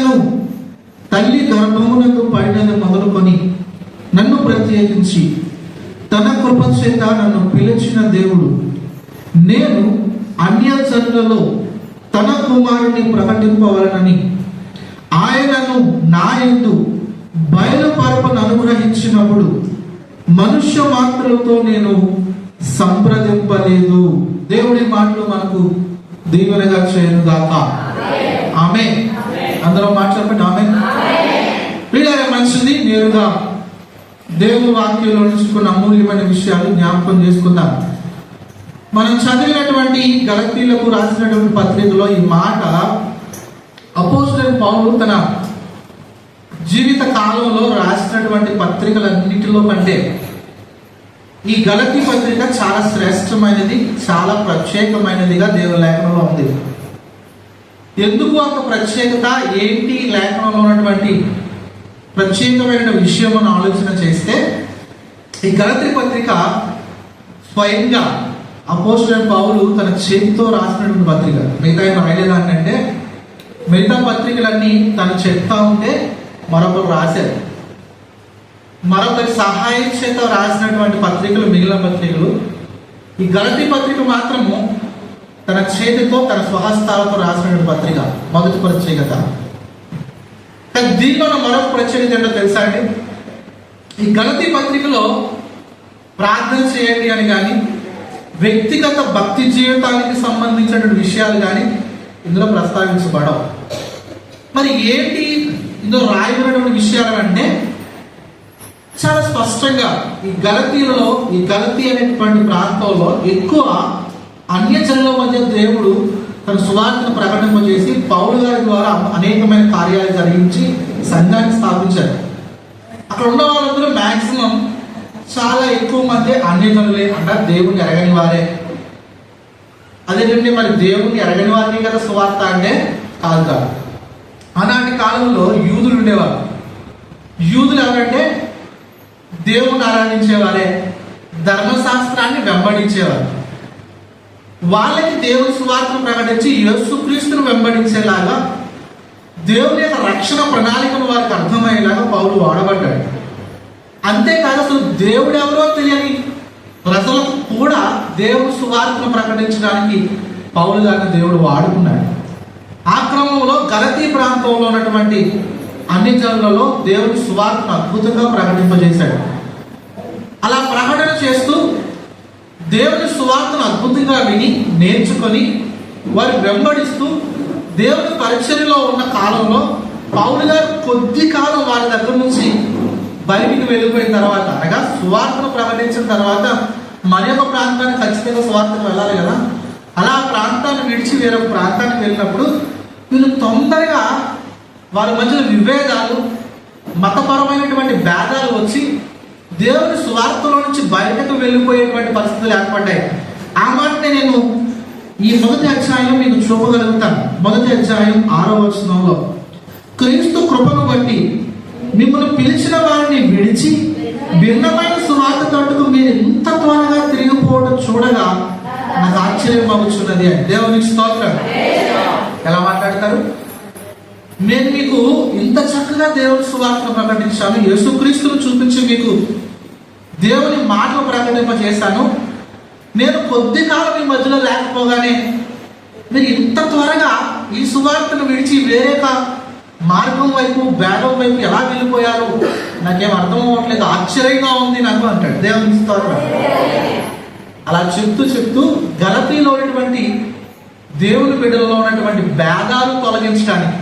ఆయనను తల్లి గర్భమునందు పడినది మొదలుకొని నన్ను ప్రత్యేకించి తన కృప చేత నన్ను పిలిచిన దేవుడు, నేను అన్యజనులలో తన కుమారుని ప్రకటింపవలనని ఆయనను నా యందు బయలుపరపను అనుగ్రహించినప్పుడు మనుష్య మాత్రులతో నేను సంప్రదింపలేదు. దేవుడి మాటలు మనకు దీవెనగా చేయను గాక. ఆమేన్. అందరూ మాట్లాడుకుంటే ఆమేన్. ప్రియులారా, మంచిది. నేరుగా దేవుని వాక్యంలో నుంచుకున్న అమూల్యమైన విషయాలు జ్ఞాపకం చేసుకుందాం. మనం చదివినటువంటి గలతీయులకు రాసినటువంటి పత్రికలో ఈ మాట అపోస్తలుడైన పౌలు తన జీవిత కాలంలో రాసినటువంటి పత్రికలన్నిటిలో కంటే ఈ గలతీ పత్రిక చాలా శ్రేష్టమైనది, చాలా ప్రత్యేకమైనదిగా దేవుని లేఖనంలో ఉంది. ఎందుకు అంత ప్రత్యేకత, ఏంటి లేఖనంలో ఉన్నటువంటి ప్రత్యేకమైన విషయం అని ఆలోచన చేస్తే, ఈ గలతీ పత్రిక స్వయంగా అపోస్తలుడైన పౌలు తన చేతితో రాసినటువంటి పత్రిక. మిగతా ఏం రాయలేదంటే, మిగతా పత్రికలన్నీ తను చెప్తా ఉంటే మరొకరు రాశారు. మరొకరి సహాయం చేత రాసినటువంటి పత్రికలు మిగిలిన పత్రికలు. ఈ గలతీ పత్రిక మాత్రము తన చేతితో తన స్వహస్తాలతో రాసినటువంటి పత్రిక, మొదటి ప్రత్యేకత. కానీ దీనిలో మరొక ప్రత్యేకత ఏంటో తెలుసా అండి? ఈ గలతీ పత్రికలో ప్రార్థన చేయండి అని కానీ, వ్యక్తిగత భక్తి జీవితానికి సంబంధించిన విషయాలు కానీ ఇందులో ప్రస్తావించబడవు. మరి ఏంటి ఇందులో రాయబడినటువంటి విషయాలు అంటే, చాలా స్పష్టంగా ఈ గలతీలలో, ఈ గలతీ అనేటువంటి ప్రాంతంలో ఎక్కువ అన్యజనుల మధ్య దేవుడు తన సువార్తను ప్రకటింపజేసి పౌలు గారి ద్వారా అనేకమైన కార్యాలు జరిగించి సంఘాన్ని స్థాపించారు. అక్కడ ఉన్న వాళ్ళందరూ మ్యాక్సిమం చాలా ఎక్కువ మంది అన్యజనులే అంటారు, దేవుని ఎరగని వారే. అదేంటంటే మరి దేవుని ఎరగని వారిని కదా సువార్త అంటే కాదు. ఆనాటి కాలంలో యూదులు ఉండేవారు. యూదులు ఎవరంటే దేవుని ఆరాధించేవారే, ధర్మశాస్త్రాన్ని వెంబడించేవారు. వాళ్ళకి దేవుని సువార్తను ప్రకటించి యేసుక్రీస్తును వెంబడించేలాగా దేవుని యొక్క రక్షణ ప్రణాళికను వారికి అర్థమయ్యేలాగా పౌలు వాడబడ్డాడు. అంతేకాదు, అసలు దేవుడు ఎవరో తెలియని ప్రజలకు కూడా దేవుని సువార్తను ప్రకటించడానికి పౌలు గారిని దేవుడు వాడుకున్నాడు. ఆ క్రమంలో గలతీ ప్రాంతంలో ఉన్నటువంటి అన్ని జనులలో దేవుని సువార్తను అద్భుతంగా ప్రకటింపజేశాడు. అలా ప్రకటన చేస్తూ దేవుని సువార్తను అద్భుతంగా విని నేర్చుకొని వారు వెంబడిస్తూ దేవుని పరిచర్యలో ఉన్న కాలంలో పౌలు గారు కొద్ది కాలం వారి దగ్గర నుంచి బయటికి వెళ్ళిపోయిన తర్వాత, అనగా సువార్తను ప్రకటించిన తర్వాత మరి ఒక ప్రాంతానికి ఖచ్చితంగా సువార్తను వెళ్ళాలి కదా. అలా ప్రాంతాన్ని విడిచి వేరొక ప్రాంతానికి వెళ్ళినప్పుడు వీళ్ళు తొందరగా వారి మధ్యలో విభేదాలు, మతపరమైనటువంటి భేదాలు వచ్చి దేవుని సువార్తలో నుంచి బయటకు వెళ్ళిపోయేటువంటి పరిస్థితులు ఏర్పడ్డాయి. ఆ మాటనే నేను ఈ మొదటి అధ్యాయంలో మీకు చూపగలుగుతాను. మొదటి అధ్యాయం 6వ వచనంలో, క్రీస్తు కృపను బట్టి మిమ్మల్ని పిలిచిన వారిని విడిచి భిన్నమైన సువార్త తట్టుకు మీరు ఇంత త్వరగా తిరిగిపోవడం చూడగా నాకు ఆశ్చర్యం అవుతున్నది అని. దేవునికి స్తోత్రం. ఎలా మాట్లాడతారు? నేను మీకు ఇంత చక్కగా దేవుని సువార్తను ప్రకటించాను, యేసుక్రీస్తును చూపించి మీకు దేవుని మాటలు ప్రకటింపజేశాను. నేను కొద్ది కాలం మీ మధ్యలో లేకపోగానే మీరు ఇంత త్వరగా ఈ సువార్తను విడిచి వేరే మార్గం వైపు, భేదం వైపు ఎలా వెళ్ళిపోయారు నాకేం అర్థం అవ్వట్లేదు, ఆశ్చర్యంగా ఉంది నాకు అంటాడు. దేవుని స్తోత్రం. అలా చెప్తూ గలతీలో ఉన్నటువంటి దేవుని బిడ్డలలో ఉన్నటువంటి భేదాలు తొలగించడానికి,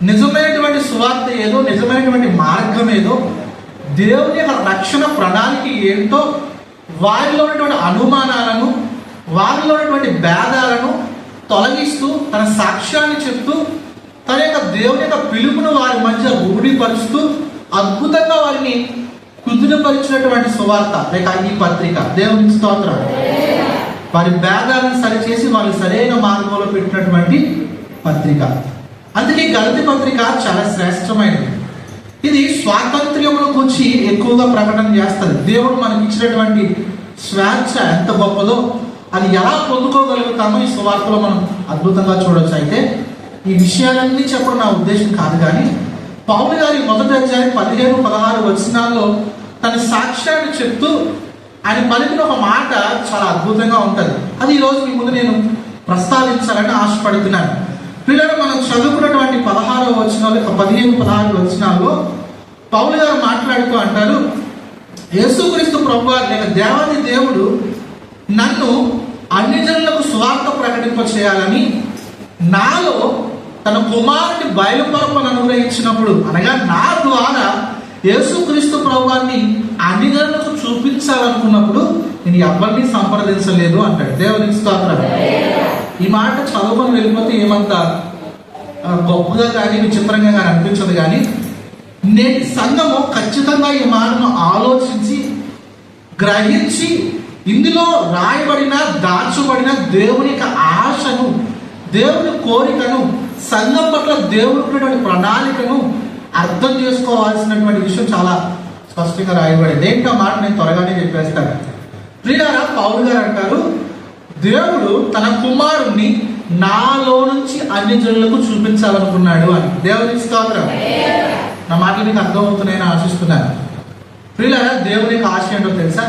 నిజమైనటువంటి సువార్త ఏదో, నిజమైనటువంటి మార్గం ఏదో, దేవుని యొక్క రక్షణ ప్రణాళిక ఏంటో, వారిలో ఉన్నటువంటి అనుమానాలను, వారిలో ఉన్నటువంటి భేదాలను తొలగిస్తూ తన సాక్ష్యాన్ని చెప్తూ తన యొక్క దేవుని యొక్క పిలుపును వారి మధ్య రూఢీపరుస్తూ అద్భుతంగా వారిని కుదురుపరిచినటువంటి సువార్త లేక ఈ పత్రిక. దేవుని స్తోత్రం. వారి భేదాలను సరిచేసి వాళ్ళు సరైన మార్గంలో పెట్టినటువంటి పత్రిక. అందుకే గలతీ పత్రిక చాలా శ్రేష్టమైనది. ఇది స్వాతంత్ర్యమును గురించి ఎక్కువగా ప్రకటన చేస్తుంది. దేవుడు మనకి ఇచ్చినటువంటి స్వేచ్ఛ ఎంత గొప్పదో అది ఎలా పొందుకోగలుగుతామో ఈ సువార్తలో మనం అద్భుతంగా చూడొచ్చు. అయితే ఈ విషయాలన్నీ చెప్పడం నా ఉద్దేశం కాదు, కానీ పౌలు గారి మొదటి అధ్యాయం 15-16 వచనాల్లో తన సాక్ష్యాన్ని చెప్తూ ఆయన పలికిన ఒక మాట చాలా అద్భుతంగా ఉంటుంది. అది ఈరోజు మీ ముందు నేను ప్రస్తావించాలని ఆశపడుతున్నాను. పిల్లలు మనం చదువుకున్నటువంటి 16వ వచనాలు 15-16 వచనాల్లో పౌలు గారు మాట్లాడుతూ అంటారు, యేసుక్రీస్తు ప్రభువు లేక దేవాది దేవుడు నన్ను అన్ని జనులకు సువార్త ప్రకటింప చేయాలని నాలో తన కుమారుని బయలుపరపను అనుగ్రహించినప్పుడు, అనగా నా ద్వారా యేసుక్రీస్తు ప్రభువాన్ని అన్ని జనులకు చూపించాలనుకున్నప్పుడు నేను ఎవరిని సంప్రదించలేదు అంటాడు. దేవునికి స్తోత్రం. ఈ మాట చదువుకొని వెళ్ళిపోతే ఏమంత గొప్పగా కానీ విచిత్రంగా కానీ అనిపించదు, కానీ నేటి సంఘము ఖచ్చితంగా ఈ మాటను ఆలోచించి గ్రహించి ఇందులో రాయబడిన దాచబడిన దేవుని యొక్క ఆశను, దేవుని కోరికను, సంఘం పట్ల దేవుని ప్రణాళికను అర్థం చేసుకోవాల్సినటువంటి విషయం చాలా స్పష్టంగా రాయబడింది. ఏంటో మాట నేను త్వరగానే చెప్పేస్తాను. ప్రియులారా, పౌలు గారు అంటారు, దేవుడు తన కుమారుణ్ణి నాలో నుంచి అన్ని జనులకు చూపించాలనుకున్నాడు అని. దేవునికి స్తోత్రం. నా మాటలు మీకు అర్థమవుతున్నాయని ఆశిస్తున్నాను. ప్రియులారా, దేవుని యొక్క ఆశ ఏంటో తెలుసా?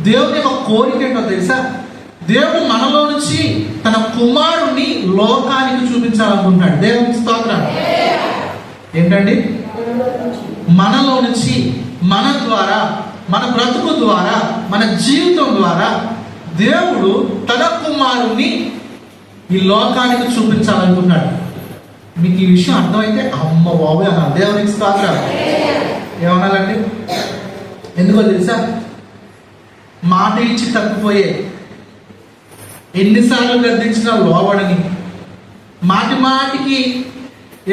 దేవుని యొక్క కోరిక ఏంటో తెలుసా? దేవుడు మనలో నుంచి తన కుమారుణ్ణి లోకానికి చూపించాలనుకుంటున్నాడు. దేవునికి స్తోత్రం. ఏంటండి? మనలో నుంచి, మన ద్వారా, మన బ్రతుకు ద్వారా, మన జీవితం ద్వారా దేవుడు తన కుమారుణ్ణి ఈ లోకానికి చూపించాలనుకున్నాడు. మీకు ఈ విషయం అర్థమైతే అమ్మ బాబు అన్నారు. దేవునికి స్తోత్రం. ఏమనాలండి? ఎందుకో తెలుసా? మాట ఇచ్చి తప్పిపోయే, ఎన్నిసార్లు గద్దించినా లోబడని, మాటి మాటికి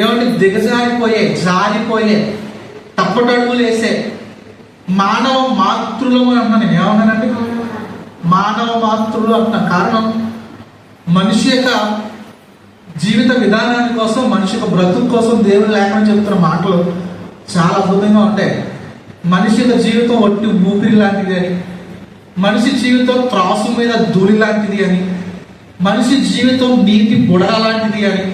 ఏమంటే దిగజారిపోయే, జారిపోయే, తప్పటడుగులు వేసే మానవ మాతృలు అంటున్నా. నేను ఏమన్నానండి? మానవ మాతృలు అంటున్నా. కారణం మనిషి యొక్క జీవిత విధానాన్ని కోసం, మనిషి యొక్క బ్రతుకు కోసం దేవుడు లేకుండా చెప్తున్న మాటలు చాలా అద్భుతంగా ఉంటాయి. మనిషి యొక్క జీవితం ఒట్టి ఊపిరి లాంటిది అని, మనిషి జీవితం త్రాసు మీద ధూళి లాంటిది అని, మనిషి జీవితం నీటి బుడగ లాంటిది అని,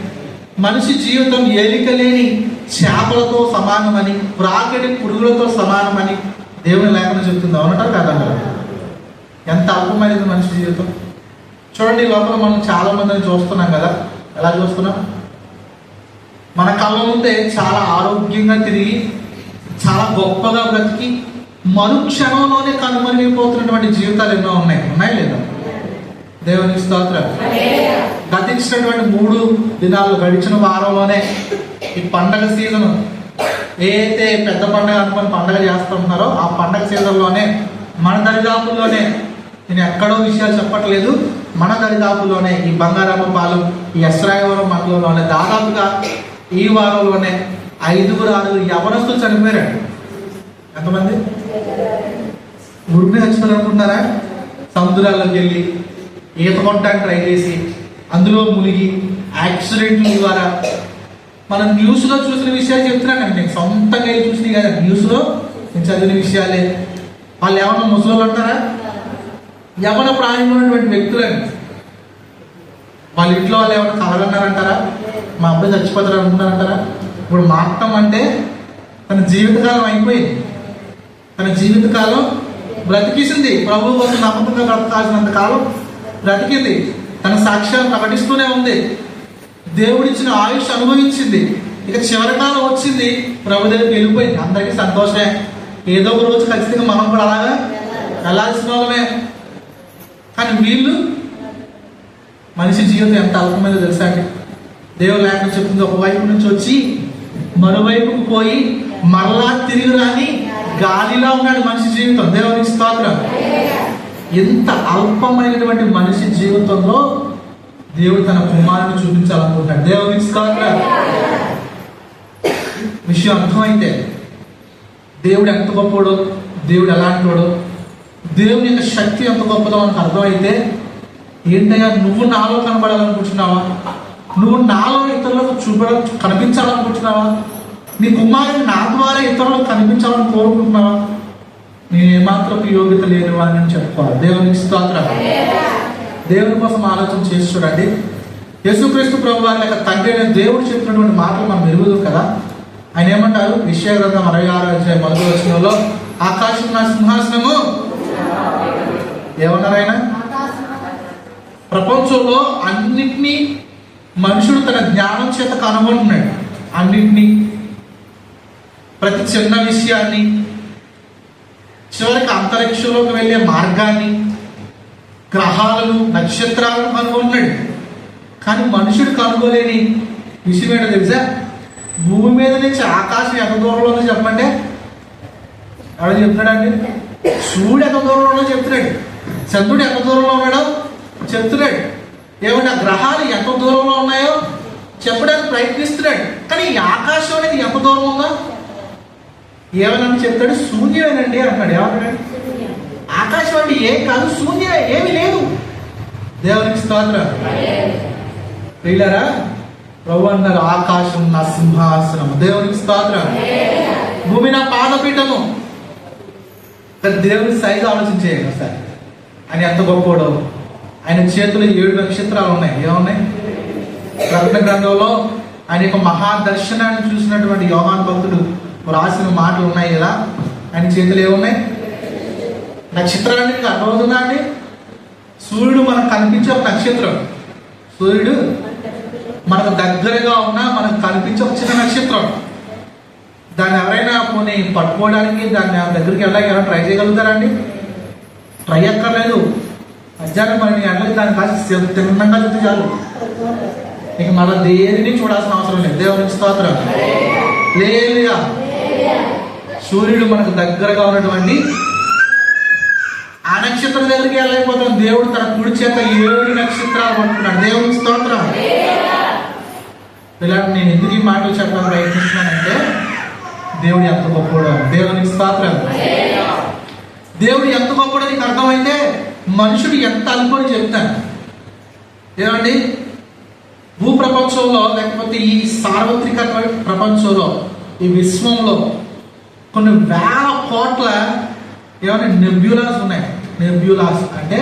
మనిషి జీవితం ఏలిక లేని చేపలతో సమానమని, ప్రాకటి పురుగులతో సమానమని దేవుని లేఖనం చెప్తుంది. అవునంటారు కాదంటారు? ఎంత అల్పమైనది మనిషి జీవితం. చూడండి, లోపల మనం చాలా మందిని చూస్తున్నాం కదా. ఎలా చూస్తున్నాం? మన కళ్ళ ముందే చాలా ఆరోగ్యంగా తిరిగి, చాలా గొప్పగా బ్రతికి, మరుక్షణంలోనే కనుమరుగైపోతున్నటువంటి జీవితాలు ఎన్నో ఉన్నాయి లేదా? దేవునికి స్తోత్రం. గతించినటువంటి 3 దినాలు గడిచిన వారంలోనే ఈ పండగ సీజన్, ఏదైతే పెద్ద పండగ అనుకుని పండగ చేస్తుంటున్నారో ఆ పండగ సీజన్లోనే మన దరిదాపుల్లోనే, నేను ఎక్కడో విషయాలు చెప్పట్లేదు, మన దరిదాపుల్లోనే ఈ బంగారామపాలెం, ఈ ఎస్రాయవరం మండలంలోనే దాదాపుగా ఈ వారంలోనే 5-6 యవనస్తులు చనిపోయారండి. ఎంతమంది? ఉరిని చచ్చిపోయారనుకుంటారా? సముద్రాల్లోకి వెళ్ళి ఈత కొట్టడానికి ట్రై చేసి అందులో మునిగి యాక్సిడెంట్ల ద్వారా, మనం న్యూస్లో చూసిన విషయాలు చెప్తున్నానండి. నేను సొంతంగా చూసినవి కదా, న్యూస్లో నేను చదివిన విషయాలే. వాళ్ళు ఏమన్నా ముసలోళ్ళు అంటారా? యవన ప్రాయంలో ఉన్నటువంటి వ్యక్తులండి. వాళ్ళ ఇంట్లో వాళ్ళు ఏమైనా కలగన్నారంటారా? మా అబ్బాయి చచ్చిపోతారు అనుకున్నారంటారా? ఇప్పుడు మాత్రం అంటే తన జీవితకాలం అయిపోయింది. తన జీవితకాలం బ్రతికిసింది. ప్రభువు కోసం నమ్మకంగా బ్రతకాల్సినంత కాలం బ్రతికింది. తన సాక్ష్యాన్ని ప్రకటిస్తూనే ఉంది. దేవుడిచ్చిన ఆయుష్ అనుభవించింది. ఇక చివరి కాలం వచ్చింది, ప్రభు దగ్గరికి వెళ్ళిపోయింది. అందరికీ సంతోషమే. ఏదో ఒక రోజు ఖచ్చితంగా మనం కూడా అలాగా వెళ్ళాల్సిన వాళ్ళమే. కానీ వీళ్ళు, మనిషి జీవితం ఎంత అల్పమైందో తెలుసా అండి? దేవుడు లేఖనం చెప్తుంది, ఒకవైపు నుంచి వచ్చి మరోవైపుకు పోయి మరలా తిరిగి రాని గాలిలా ఉన్నాడు మనిషి జీవితం. దేవునికి స్తోత్రం. ఎంత అల్పమైనటువంటి మనిషి జీవితంలో దేవుడు తన కుమారుని చూపించాలనుకుంటున్నాడు. దేవునికి స్తోత్రం. విషయం అర్థమైతే దేవుడు ఎంత గొప్పడో, దేవుడు ఎలాంటి వాడో, దేవుని యొక్క శక్తి ఎంత గొప్పదో మనకు అర్థమైతే, ఏంటయ్యా నువ్వు నాలో కనబడాలనుకుంటున్నావా? నువ్వు నాలో ఇతరులకు కనిపించాలనుకుంటున్నావా? నీ కుమారుని నా ద్వారా ఇతరులకు కనిపించాలని కోరుకుంటున్నావా? నేను ఏమాత్రం యోగ్యత లేని వాడిని చెప్పుకోవాలి. దేవునికి స్తోత్రం. దేవుని కోసం ఆలోచన చేసి చూడండి. యేసుక్రీస్తు ప్రభు వారి యొక్క తండ్రి అయిన దేవుడు చెప్పినటువంటి మాటలు మనం ఎరుగుదాం కదా. ఆయన ఏమంటారు? యెషయా గ్రంథం 66:1 ఆకాశం నా సింహాసనము. ఏమన్నారు ఆయన? ప్రపంచంలో అన్నిటినీ మనుషుడు తన జ్ఞానం చేత కనుగొంటున్నాడు. అన్నిటినీ, ప్రతి చిన్న విషయాన్ని, చివరికి అంతరిక్షంలోకి వెళ్ళే మార్గాన్ని, గ్రహాలను, నక్షత్రాలను కనుగొంటున్నాడు. కానీ మనుషుడు కనుగోలేని విషయం ఏంటో తెలుసా? భూమి మీద నుంచి ఆకాశం ఎంత దూరంలో ఉందో చెప్పండి. ఎవరు చెప్తున్నాడండి? సూర్యుడు ఎంత దూరంలో ఉన్నదో చెప్తున్నాడు. చంద్రుడు ఎంత దూరంలో ఉన్నాడో చెప్తున్నాడు. ఏమంటే ఆ గ్రహాలు ఎంత దూరంలో ఉన్నాయో చెప్పడానికి ప్రయత్నిస్తున్నాడు. కానీ ఈ ఆకాశం అనేది ఎంత దూరం ఉందో ఏమని చెప్తాడు? శూన్యమేనండి అంటాడు. ఏమంటాడు? ఆకాశం అంటే ఏం కాదు, శూన్యమే, ఏమీ లేదు. దేవునికి స్తోత్రం. వీళ్ళారా ప్రభు అన్నారు, ఆకాశం నా సింహాసనం. దేవునికి స్తోత్రం. భూమి నా పాదపీఠము. దేవుని సైజు ఆలోచించేయండి ఒకసారి. ఆయన ఎంత గొప్పవాడో. ఆయన చేతిలో 7 నక్షత్రాలు ఉన్నాయి. ఏమున్నాయి? ప్రకటన గ్రంథంలో ఆయన యొక్క మహాదర్శనాన్ని చూసినటువంటి యోహాను భక్తుడు రాసిన మాటలు ఉన్నాయి కదా. ఆయన చేతులు ఏమున్నాయి? నక్షత్రాలు. మీకు అర్థమవుతుందా అండి? సూర్యుడు మనకు కనిపించే ఒక నక్షత్రం. సూర్యుడు మనకు దగ్గరగా ఉన్నా మనకు కనిపించే ఒక చిన్న నక్షత్రం. దాన్ని ఎవరైనా కొన్ని పట్టుకోవడానికి దాన్ని దగ్గరికి వెళ్ళడానికి ఎవరైనా ట్రై చేయగలుగుతారండి? ట్రై అక్కర్లేదు. మధ్యాహ్నం 12 గంటలకి దాన్ని కాసి తిన్నంగా చూస్తే చాలు. ఇక మళ్ళీ దేనిని చూడాల్సిన అవసరం లేదు. దేవునికి స్తోత్రం. లేలుయా. సూర్యుడు మనకు దగ్గరగా ఉన్నటువంటి ఆ నక్షత్రం దగ్గరికి వెళ్ళలేకపోతాం. దేవుడు తన కుడి చేత 7 నక్షత్రాలు పట్టుకున్నాడు. దేవునికి స్తోత్రం. ఇలాంటి నేను ఎందుకు ఈ మాటలు చెప్పడానికి ప్రయత్నిస్తున్నానంటే దేవుడు ఎంత గొప్పడో. దేవునికి స్తోత్రం. దేవుడు ఎంత గొప్పడో నీకు అర్థమైతే మనుషుడు ఎంత అనుకొని చెప్తాను. ఏమండి? భూప్రపంచంలో లేకపోతే ఈ సార్వత్రిక ప్రపంచంలో, ఈ విశ్వంలో కొన్ని వేల కోట్ల ఏమైనా నెబ్యులాస్ ఉన్నాయి. నెబ్యులాస్ అంటే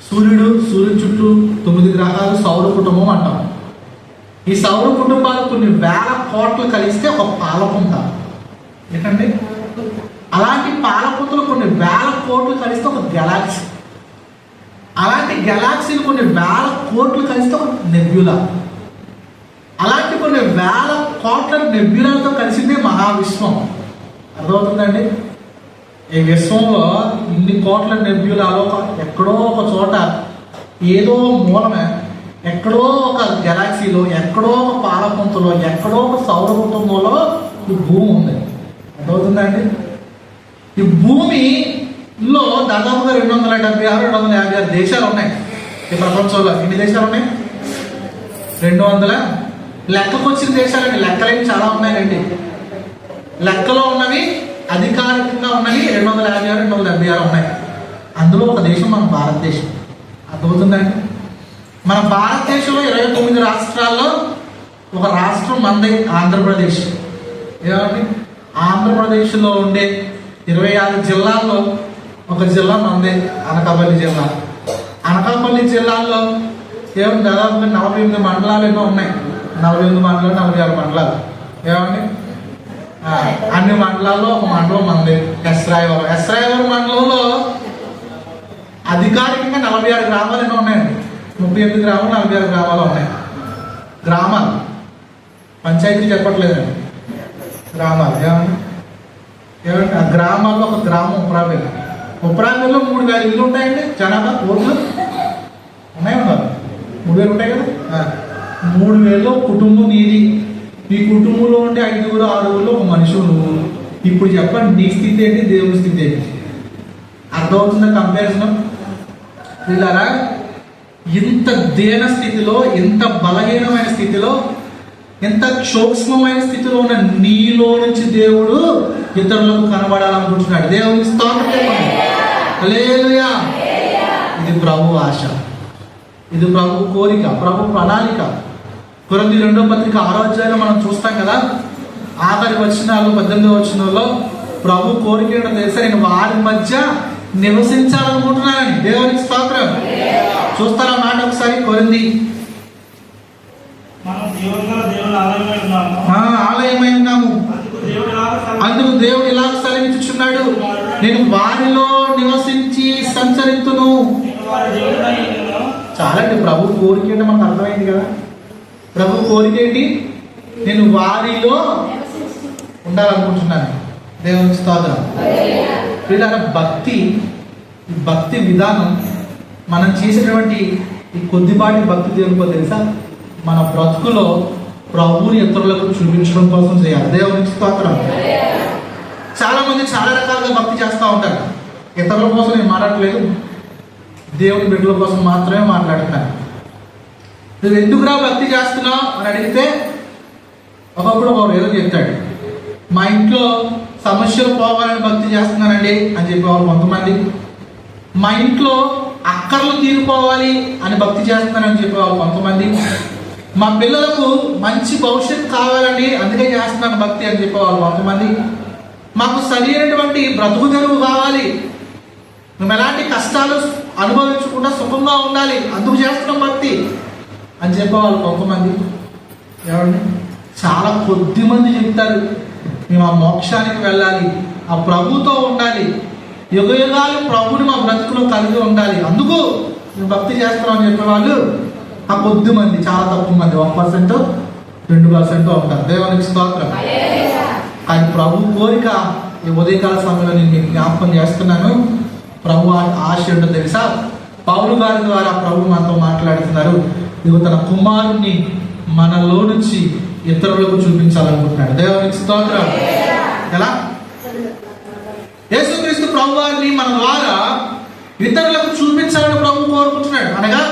సూర్యుడు, సూర్యుడు చుట్టూ 9 గ్రహాలు, సౌర కుటుంబం అంటాం. ఈ సౌర కుటుంబాలు కొన్ని వేల కోట్లు కలిస్తే ఒక పాలపుంత. ఏంటండి? అలాంటి పాలపుంతలు కొన్ని వేల కోట్లు కలిస్తే ఒక గెలాక్సీ. అలాంటి గెలాక్సీలు కొన్ని వేల కోట్లు కలిస్తే ఒక నెబ్యులా. అలాంటి కొన్ని వేల కోట్ల నెబ్యులాలతో కలిసిందే మహావిశ్వం. అర్థమవుతుందండి? ఈ విశ్వంలో ఇన్ని కోట్ల నెబ్యులాలో ఎక్కడో ఒక చోట, ఏదో మూలమే, ఎక్కడో ఒక గెలాక్సీలో, ఎక్కడో ఒక పాలపుంతలో, ఎక్కడో ఒక సౌర కుటుంబంలో ఈ భూమి ఉంది. అర్థమవుతుందండి? ఈ భూమిలో దాదాపుగా 276, 256 దేశాలు ఉన్నాయి. ఈ ప్రపంచంలో ఎన్ని దేశాలు ఉన్నాయి? 200. లెక్కకు వచ్చిన దేశాలండి. లెక్కలేని చాలా ఉన్నాయండి. లెక్కలో ఉన్నవి, అధికారికంగా ఉన్నవి 256, 276 ఉన్నాయి. అందులో ఒక దేశం మన భారతదేశం. అర్థమవుతుందండి? మన భారతదేశంలో 29 రాష్ట్రాల్లో ఒక రాష్ట్రం మనది ఆంధ్రప్రదేశ్. ఏమండి? ఆంధ్రప్రదేశ్లో ఉండే 26 జిల్లాల్లో ఒక జిల్లా మనది అనకాపల్లి జిల్లా. అనకాపల్లి జిల్లాలో ఏమంటే దాదాపుగా 48 మండలాలు ఎన్నో ఉన్నాయి. 48 మండలాలు, 46 మండలాలు. ఏమండి? అన్ని మండలాల్లో ఒక మండలం మనది ఎస్రాయవరం. ఎస్రాయవరం మండలంలో అధికారికంగా 46 గ్రామాలు ఎన్నో ఉన్నాయండి. 38 గ్రామాలు, 46 గ్రామాలు ఉన్నాయి. గ్రామాలు, పంచాయతీ చెప్పట్లేదండి, గ్రామాలు. ఏమండి? ఆ గ్రామాల్లో ఒక గ్రామం ఉప్రాపల్లి. ఉప్రాపల్లిలో 3000 ఇల్లు ఉంటాయండి. జనాభా ఊర్లు ఉన్నాయి, ఉన్నారు. 3000 ఉంటాయి కదా. 3000లో కుటుంబం నీది. ఈ కుటుంబంలో ఉండే 5, 6 ఒక మనిషి నువ్వు. ఇప్పుడు చెప్పండి, నీ స్థితి ఏంటి, దేవుని స్థితి ఏంటి? అర్థమవుతుందా కంపారిజన్? వీళ్ళారా, ఇంత దీన స్థితిలో, ఇంత బలహీనమైన స్థితిలో, ఎంత సూక్ష్మమైన స్థితిలో ఉన్న నీలో నుంచి దేవుడు ఇతరులకు కనబడాలనుకుంటున్నాడు. దేవుని స్తోత్రం. హల్లెలూయా. ఇది ప్రభు ఆశ, ఇది ప్రభు కోరిక, ప్రభు ప్రణాళిక. కొరింథీ 2వ పత్రిక 6వ అధ్యాయంలో మనం చూస్తాం కదా. ఆఖరి వచనాలు 18వ వచనంలో ప్రభు కోరిక ఏంటో తెలుసా? నేను వారి మధ్య నివసించాలనుకుంటున్నానని. దేవునికి స్తోత్రం. చూస్తారా మాట ఒకసారి? కొరింథీ ఆలయమై ఉన్నాము. అందుకు దేవుడు ఇలా సెలవిచ్చుచున్నాడు, నేను వారిలో నివసించి సంచరితును. చాలండి, ప్రభు కోరిక ఏంటి మనకు అర్థమైంది కదా. ప్రభు కోరిక ఏంటి? నేను వారిలో ఉండాలనుకుంటున్నాను. దేవునికి స్తోత్రం. వీళ్ళ భక్తి విధానం, మనం చేసేటువంటి ఈ కొద్దిపాటి భక్తి దేవునికో తెలుసా? మన బ్రతుకులో ప్రభువుని ఇతరులకు చూపించడం కోసం చేయాలి. దేవునికి స్తోత్రం. చాలా మంది చాలా రకాలుగా భక్తి చేస్తూ ఉంటారు. ఇతరుల కోసం నేను మాట్లాడట్లేదు, దేవుని బిడ్డల కోసం మాత్రమే మాట్లాడుతాను. నువ్వు ఎందుకురా భక్తి చేస్తున్నావు అని అడిగితే ఒకప్పుడు ఒకరు ఏదో చెప్తాడు, మా ఇంట్లో సమస్యలు పోవాలని భక్తి చేస్తున్నానండి అని చెప్పేవాళ్ళు కొంతమంది. మా ఇంట్లో అక్కర్లు తీరిపోవాలి అని భక్తి చేస్తున్నానని చెప్పేవాళ్ళు కొంతమంది. మా పిల్లలకు మంచి భవిష్యత్తు కావాలండి అందుకే చేస్తున్నాను భక్తి అని చెప్పేవాళ్ళు కొంతమంది. మాకు సరైనటువంటి బ్రతుకు తెరువు కావాలి, మేము ఎలాంటి కష్టాలు అనుభవించకుండా సుఖంగా ఉండాలి అందుకు చేస్తున్నాం భక్తి అని చెప్పేవాళ్ళు కొంతమంది. ఏమండి, చాలా కొద్ది మంది చెప్తారు మేము ఆ మోక్షానికి వెళ్ళాలి, ఆ ప్రభుతో ఉండాలి, యుగయుగాలు ప్రభుని మా బ్రతుకులో కలిగి ఉండాలి, అందుకు మేము భక్తి చేస్తున్నాం అని చెప్పేవాళ్ళు ఆ కొద్ది మంది, చాలా తక్కువ మంది, 1%, 2% ఉంటారు. దేవునికి స్తోత్రం. కానీ ప్రభు కోరిక ఈ ఉదయకాల సమయంలో నేను మీకు జ్ఞాపకం చేస్తున్నాను. ప్రభు ఆశ ఏంటో తెలుసా? పౌలు గారి ద్వారా ప్రభు మనతో మాట్లాడుతున్నారు. ఇదిగో తన కుమారుణ్ణి మనలో నుంచి ఇతరులకు చూపించాలనుకుంటున్నాడు. దేవునికి స్తోత్రం. ఎలా? యేసుక్రీస్తు ప్రభు వారిని మన ద్వారా ఇతరులకు చూపించాలని ప్రభు కోరుకుంటున్నాడు. అనగా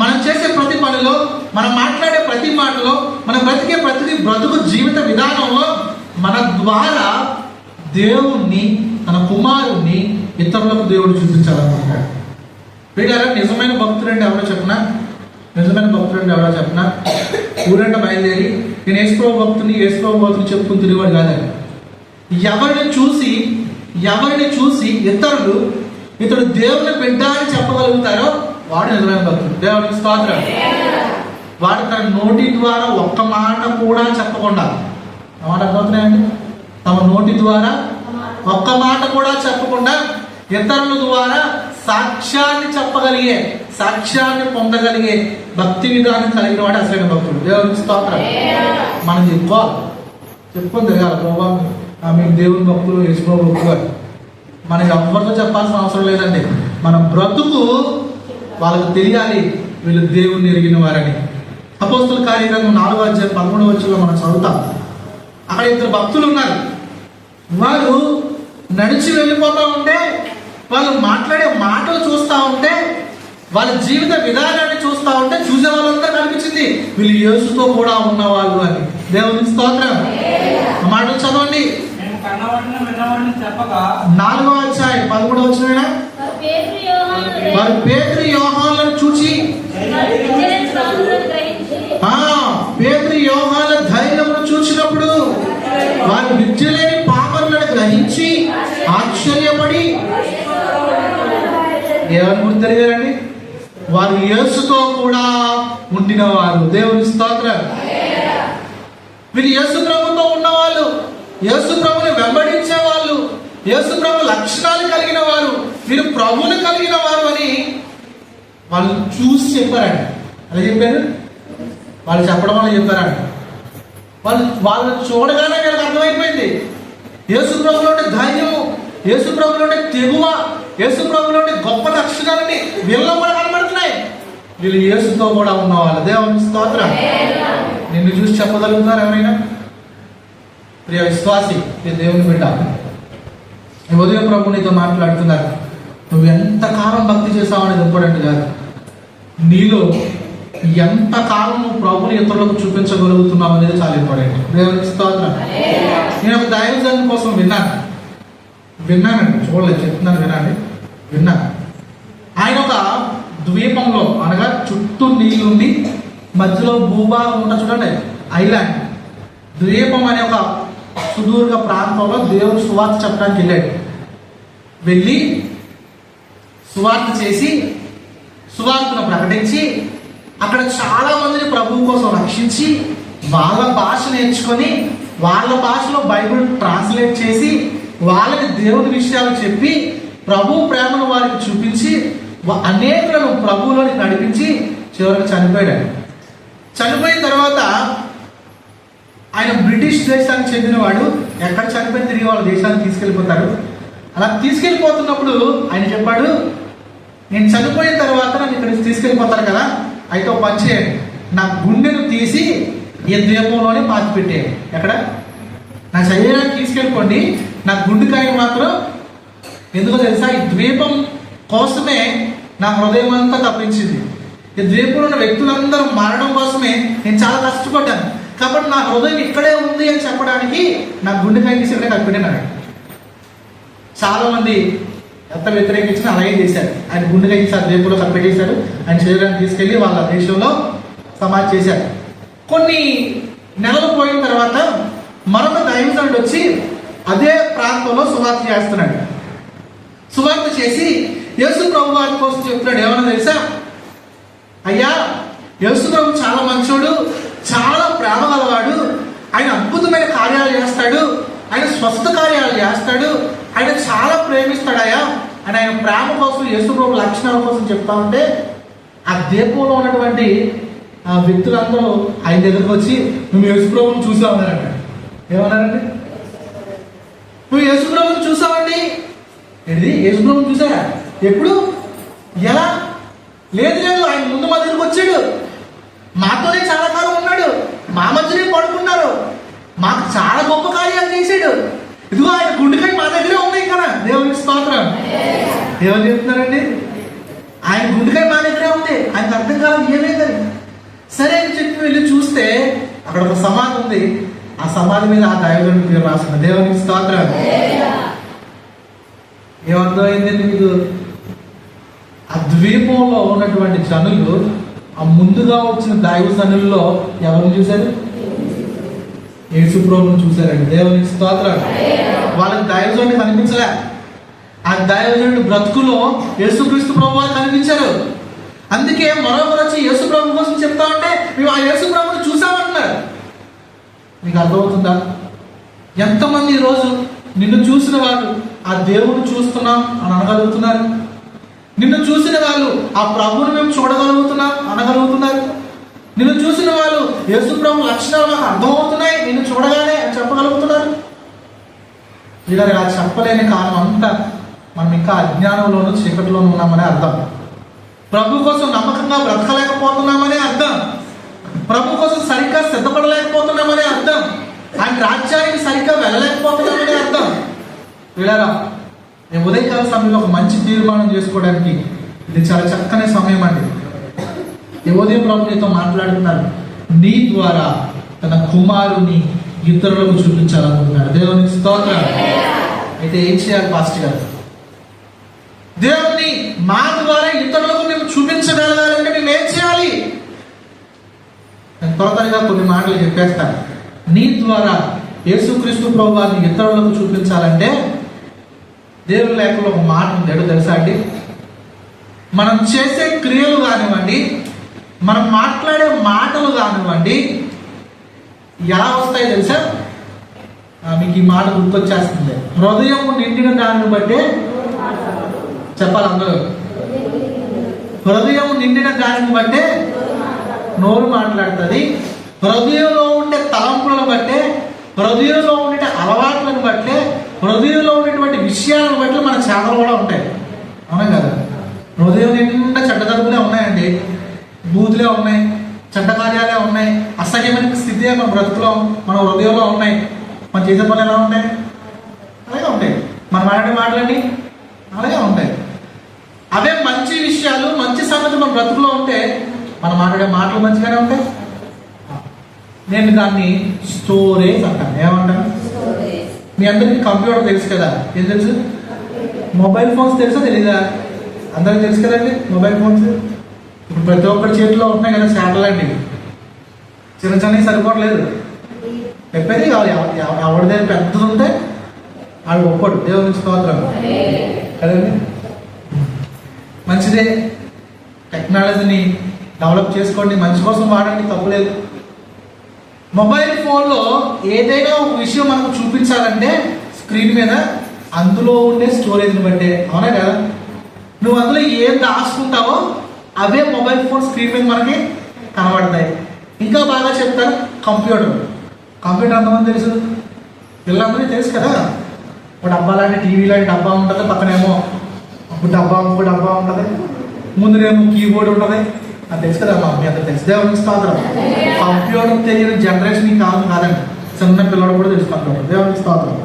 మనం చేసే ప్రతి పనిలో, మనం మాట్లాడే ప్రతి మాటలో, మనం బ్రతికే ప్రతి బ్రతుకు జీవిత విధానంలో మన ద్వారా దేవుణ్ణి, తన కుమారుణ్ణి ఇతరులకు దేవుడు చూపించాలనుకుంటున్నాడు. వీడారా నిజమైన భక్తులంటే ఎవరో చెప్పినా, నిజమైన భక్తులంటే ఎవరో చెప్పినా ఊరంట బయలుదేరి నేను యేసుప్రభు భక్తుని చెప్పుకుని తిరిగాడు కాదని. ఎవరిని చూసి ఇతడు దేవుని బిడ్డ అని చెప్పగలుగుతారో వాడు నిజమైన భక్తుడు. దేవునికి స్తోత్రం. వాడు తన నోటి ద్వారా ఒక్క మాట కూడా చెప్పకుండా, మాట అర్థమవుతున్నాయండి, తమ నోటి ద్వారా ఒక్క మాట కూడా చెప్పకుండా ఇతరుల ద్వారా సాక్ష్యాన్ని చెప్పగలిగే, సాక్ష్యాన్ని పొందగలిగే భక్తి విధానం కలిగిన వాడు అసలైన భక్తుడు. దేవునికి స్తోత్రం. మనం చెప్పుకొని తిరగాలి, ప్రభావ మేము దేవుని భక్తులు, యేసుప్రభు భక్తులు. మనకి ఎవరితో చెప్పాల్సిన అవసరం లేదండి. మన బ్రతుకు వాళ్ళకు తెలియాలి, వీళ్ళు దేవుణ్ణి ఎరిగిన వారని. అపోస్తల కార్యక్రమం 4వ అధ్యాయం 13వ వచనంలో మనం చదువుతాం. అక్కడ 2 భక్తులు ఉన్నారు. వారు నడిచి వెళ్ళిపోతూ ఉంటే, వాళ్ళు మాట్లాడే మాటలు చూస్తూ ఉంటే, వాళ్ళ జీవిత విధానాన్ని చూస్తూ ఉంటే చూసే వాళ్ళంతా కనిపించింది వీళ్ళు యేసుతో కూడా ఉన్నవాళ్ళు అని. దేవునికి స్తోత్రం. ఆ మాటలు చదవండి. 4వ అధ్యాయం 13వ వచనం. వారు పేతురు యోహానులను చూచి, పేతురు యోహానుల ధైర్యమును చూసినప్పుడు వారు విద్యలేని పాపరులను గ్రహించి ఆశ్చర్యపడి ఏమని గుర్తెరిగారండి? వారు యేసుతో కూడా ఉండిన వారు. దేవుని స్తోత్రం. వీరు యేసు ప్రభుతో ఉన్నవాళ్ళు, యేసు ప్రభుని వెంబడించే వాళ్ళు, యేసు ప్రభు లక్షణాలు కలిగిన వారు, వీరు ప్రభువుని కలిగిన వారు అని వాళ్ళు చూసి చెప్పారండి. అలా చెప్పారు, వాళ్ళు చెప్పడం వల్ల చెప్పారండి. వాళ్ళు చూడగానే వీళ్ళకి అర్థమైపోయింది యేసు ప్రభులోని ధైర్యము, యేసు ప్రభులోని తెగువ, యేసు ప్రభులోని గొప్ప లక్షణాలని వీళ్ళలో కూడా కనబడుతున్నాయి. వీళ్ళు యేసుతో కూడా ఉన్నవాళ్ళు. దేవుని స్తోత్రం. నిన్ను చూసి చెప్పగలుగుతారు ఎవరైనా? ప్రియ విశ్వాసి, దేవుని బిడ్డ, ఉదయం ప్రభు నీతో మాట్లాడుతున్నారు. నువ్వు ఎంతకాలం భక్తి చేసావు అనేది ఇంపార్టెంట్ కాదు, నీలో ఎంతకాలం నువ్వు ప్రభుని ఇతరులకు చూపించగలుగుతున్నావు అనేది చాలా ఇంపార్టెంట్. దేవునికి స్తోత్రం. నేను ఒక దైవజనుని కోసం విన్నానండి, చూడలేదు, చెప్తున్నాను, విన్నాను. ఆయన ఒక ద్వీపంలో, అనగా చుట్టూ నీళ్ళుండి మధ్యలో భూభాగం ఉన్న, చూడండి, ఐలాండ్ ద్వీపం అనే ఒక సుదూర్ఘ ప్రాంతంలో దేవుడు సువార్త చెప్పడానికి వెళ్ళాడు. వెళ్ళి సువార్త చేసి సువార్తను ప్రకటించి అక్కడ చాలా మందిని ప్రభువు కోసం రక్షించి వాళ్ళ భాష నేర్చుకొని వాళ్ళ భాషలో బైబిల్ ట్రాన్స్లేట్ చేసి వాళ్ళకి దేవుని విషయాలు చెప్పి ప్రభు ప్రేమను వారికి చూపించి అనేకులను ప్రభువులోని నడిపించి చివరికి చనిపోయాడు. చనిపోయిన తర్వాత ఆయన బ్రిటిష్ దేశానికి చెందినవాడు. ఎక్కడ చనిపోయి తిరిగి వాళ్ళ దేశానికి తీసుకెళ్ళిపోతాడు. అలా తీసుకెళ్ళిపోతున్నప్పుడు ఆయన చెప్పాడు, నేను చనిపోయిన తర్వాత నన్ను ఇక్కడ నుంచి తీసుకెళ్ళిపోతారు కదా, అయితే ఒక పని చేయండి, నా గుండెను తీసి ఈ ద్వీపంలోనే పాతి పెట్టేయండి. ఎక్కడ నా శరీరాన్ని తీసుకెళ్ళిపోండి, నా గుండెకాయని మాత్రం, ఎందుకో తెలుసా, ఈ ద్వీపం కోసమే నా హృదయం అంతా తప్పించింది. ఈ ద్వీపంలో ఉన్న వ్యక్తులందరూ మారడం కోసమే నేను చాలా కష్టపడ్డాను, కాబట్టి నా హృదయం ఇక్కడే ఉంది అని చెప్పడానికి నా గుండెకాయ తీసి ఇక్కడ కప్పినాడు. చాలా మంది ఎంత వ్యతిరేకించిన అలాగే చేశారు. ఆయన గుండెకాయ తీసి ఆ ద్వీపంలో కప్పెట్టేశారు. ఆయన శరీరాన్ని తీసుకెళ్లి వాళ్ళ దేశంలో సమాధి చేశారు. కొన్ని నెలలు పోయిన తర్వాత మరొక దైవజనుడు వచ్చి అదే ప్రాంతంలో సువార్త చేస్తున్నాడు. సువార్త చేసి యేసు ప్రభు వారి కోసం చెప్తున్నాడు. ఏమన్నా తెలుసా, అయ్యా యేసు ప్రభు చాలా మంచోడు, చాలా ప్రేమ గలవాడు, ఆయన అద్భుతమైన కార్యాలు చేస్తాడు, ఆయన స్వస్థ కార్యాలు చేస్తాడు, ఆయన చాలా ప్రేమిస్తాడయ్యా అని ఆయన ప్రేమ కోసం యేసు ప్రభు లక్షణాల కోసం చెప్తా ఉంటే ఆ దీపంలో ఉన్నటువంటి ఆ వ్యక్తులందరూ ఆయన దగ్గరకు వచ్చి నువ్వు యేసు ప్రభువుని చూసావన్నారంట. ఏమన్నారండి? నువ్వు యేసు ప్రభువుని చూసావండి. ఏంటి యేసు ప్రభువుని చూసారా? ఎప్పుడు? ఎలా? లేదు లేదు, ఆయన ముందు మా దగ్గరకు వచ్చాడు, మాతోనే చాలా కాలం ఉన్నాడు, మా మధ్యనే పడుకున్నారు, మాకు చాలా గొప్ప కార్యాలు చేశాడు, ఇదిగో ఆయన గుండెకాయ మా దగ్గరే ఉన్నాయి కదా. దేవునికి స్తోత్రం. ఏమని చెప్తున్నారండి? ఆయన గుండెకాయ మా దగ్గరే ఉంది, ఆయనకు అర్థం కాలం ఏమైందని. సరే అని చెప్పి వెళ్ళి చూస్తే అక్కడ ఒక సమాధి ఉంది. ఆ సమాధి మీద ఆ దైవజనుడి పేరు రాసిన. దేవునికి స్తోత్రం. ఏమర్థమైందండి మీకు? ఆ ద్వీపంలో ఉన్నటువంటి జనులు ఆ ముందుగా వచ్చిన దైవజనుల్లో ఎవరిని చూశారు? యేసు ప్రభువుని చూశారండి. దేవునికి స్తోత్రం. వాళ్ళకి దైవజనుడు కనిపించలే. ఆ దైవజనుడి బ్రతుకులో యేసుక్రీస్తు ప్రభు వారు కనిపించారు. అందుకే మరొకరు వచ్చి యేసు ప్రభు కోసం చెప్తా ఉంటే మేము ఆ యేసు ప్రభుని చూసామంటున్నారు. మీకు అర్థమవుతుందా? ఎంతమంది ఈరోజు నిన్ను చూసిన వాళ్ళు ఆ దేవుని చూస్తున్నాం అని అనగలుగుతున్నారు? నిన్ను చూసిన వాళ్ళు ఆ ప్రభువుని మేము చూడగలుగుతున్నాం అనగలుగుతున్నారు? నిన్ను చూసిన వాళ్ళు యేసు ప్రభు లక్షణాలు నాకు అర్థమవుతున్నాయి నిన్ను చూడగానే అని చెప్పగలుగుతున్నారు? ఇలా ఇలా చెప్పలేని కారణం అంతా మనం ఇంకా అజ్ఞానంలోనూ చీకటిలోనూ ఉన్నామనే అర్థం. ప్రభు కోసం నమ్మకంగా బ్రతకలేకపోతున్నామనే అర్థం. ప్రభు కోసం సరిగ్గా సిద్ధపడలేకపోతున్నామనే అర్థం. ఆయన రాజ్యానికి సరిగ్గా వెళ్ళలేకపోతున్నామనే అర్థం. వీళ్ళరా, నేను ఉదయకాల సమయంలో ఒక మంచి తీర్మానం చేసుకోవడానికి ఇది చాలా చక్కని సమయం అండి. ఈ ఉదయం ప్రభు నీతో మాట్లాడుతున్నారు. నీ ద్వారా తన కుమారుని ఇతరులకు చూపించాలనుకుంటున్నాడు. దేవునికి స్తోత్రం. అయితే ఏం చేయాలి పాస్టర్ గారు? దేవుని మా ద్వారా ఇతరులకు మేము చూపించగలగాలంటే మేము ఏం చేయాలి? నేను త్వరగా కొన్ని మాటలు చెప్పేస్తాను. నీ ద్వారా యేసుక్రీస్తు ప్రభువారిని ఇతరులకు చూపించాలంటే దేవుని లేఖలో ఒక మాట ఉంది. ఏదో తెలుసా అండి? మనం చేసే క్రియలు కానివ్వండి, మనం మాట్లాడే మాటలు కానివ్వండి ఎలా వస్తాయి తెలుసా? మీకు ఈ మాట గుర్తొచ్చేస్తుంది. హృదయం నిండిన దానిని బట్టే చెప్పాలి అందరూ. హృదయం నిండిన దానిని బట్టే నోరు మాట్లాడుతుంది. హృదయంలో ఉండే తలంపులను బట్టే, హృదయంలో ఉండే అలవాట్లను బట్టే, హృదయంలో ఉండేటువంటి విషయాలను బట్టి మన చేతలు కూడా ఉంటాయి. అవునా కదా? హృదయం నిండా చెడ్డదలుపులే ఉన్నాయండి, బూతులే ఉన్నాయి, చెడ్డ కార్యాలే ఉన్నాయి, అసహ్యమైన స్థితి మన బ్రతుకులో మన హృదయంలో ఉన్నాయి. మన చేసే పనులు ఎలా ఉంటాయి? అలాగే ఉంటాయి. మనం మాట్లాడే మాటలన్నీ అలాగే ఉంటాయి. అవే మంచి విషయాలు, మంచి సంగతి మన బ్రతుకులో ఉంటే మనం మాట్లాడే మాటలు మంచిగానే ఉంటాయి. నేను దాన్ని స్టోరేజ్ అంటాను. ఏమంటాను? మీ అందరికీ కంప్యూటర్ తెలుసు కదా? ఏం తెలుసు? మొబైల్ ఫోన్స్ తెలుసా తెలీదా? అందరికీ తెలుసు కదండి మొబైల్ ఫోన్స్. ఇప్పుడు ప్రతి ఒక్కరి చేతిలో ఉంటున్నాయి కదా శాటిలైట్. చిన్న చిన్నవి సరిపోవట్లేదు. చెప్పేది కావాలి. ఎవరి దగ్గర పెద్దది ఉంటే ఆడు ఒక్కడు. దేవునికి స్తోత్రం కదండి. మంచిదే, టెక్నాలజీని డెవలప్ చేసుకోండి, మంచి కోసం వాడండి, తప్పులేదు. మొబైల్ ఫోన్లో ఏదైనా ఒక విషయం మనకు చూపించాలంటే స్క్రీన్ మీద అందులో ఉండే స్టోరేజ్ని బట్టే, అవునా కదా? నువ్వు అందులో ఏం దాచుకుంటావో అవే మొబైల్ ఫోన్ స్క్రీన్ మీద మనకి కనబడతాయి. ఇంకా బాగా చెప్తారు కంప్యూటర్. కంప్యూటర్ అంతమంది తెలుసు, పిల్లలందరికీ తెలుసు కదా. ఒక డబ్బా లాంటి టీవీ లాంటి డబ్బా ఉంటుంది, పక్కనేమో ఒక డబ్బా ఉంటుంది, ముందునేమో కీబోర్డ్ ఉంటుంది. అది తెలుసు కదా మా మీ అంత తెలుసు. దేవునికి స్తోత్రం. కంప్యూటర్ తెలియని జనరేషన్ ఈ కాలం కాదండి, చిన్న పిల్లలు కూడా తెలుసు కంప్యూటర్. దేవునికి స్తోత్రం.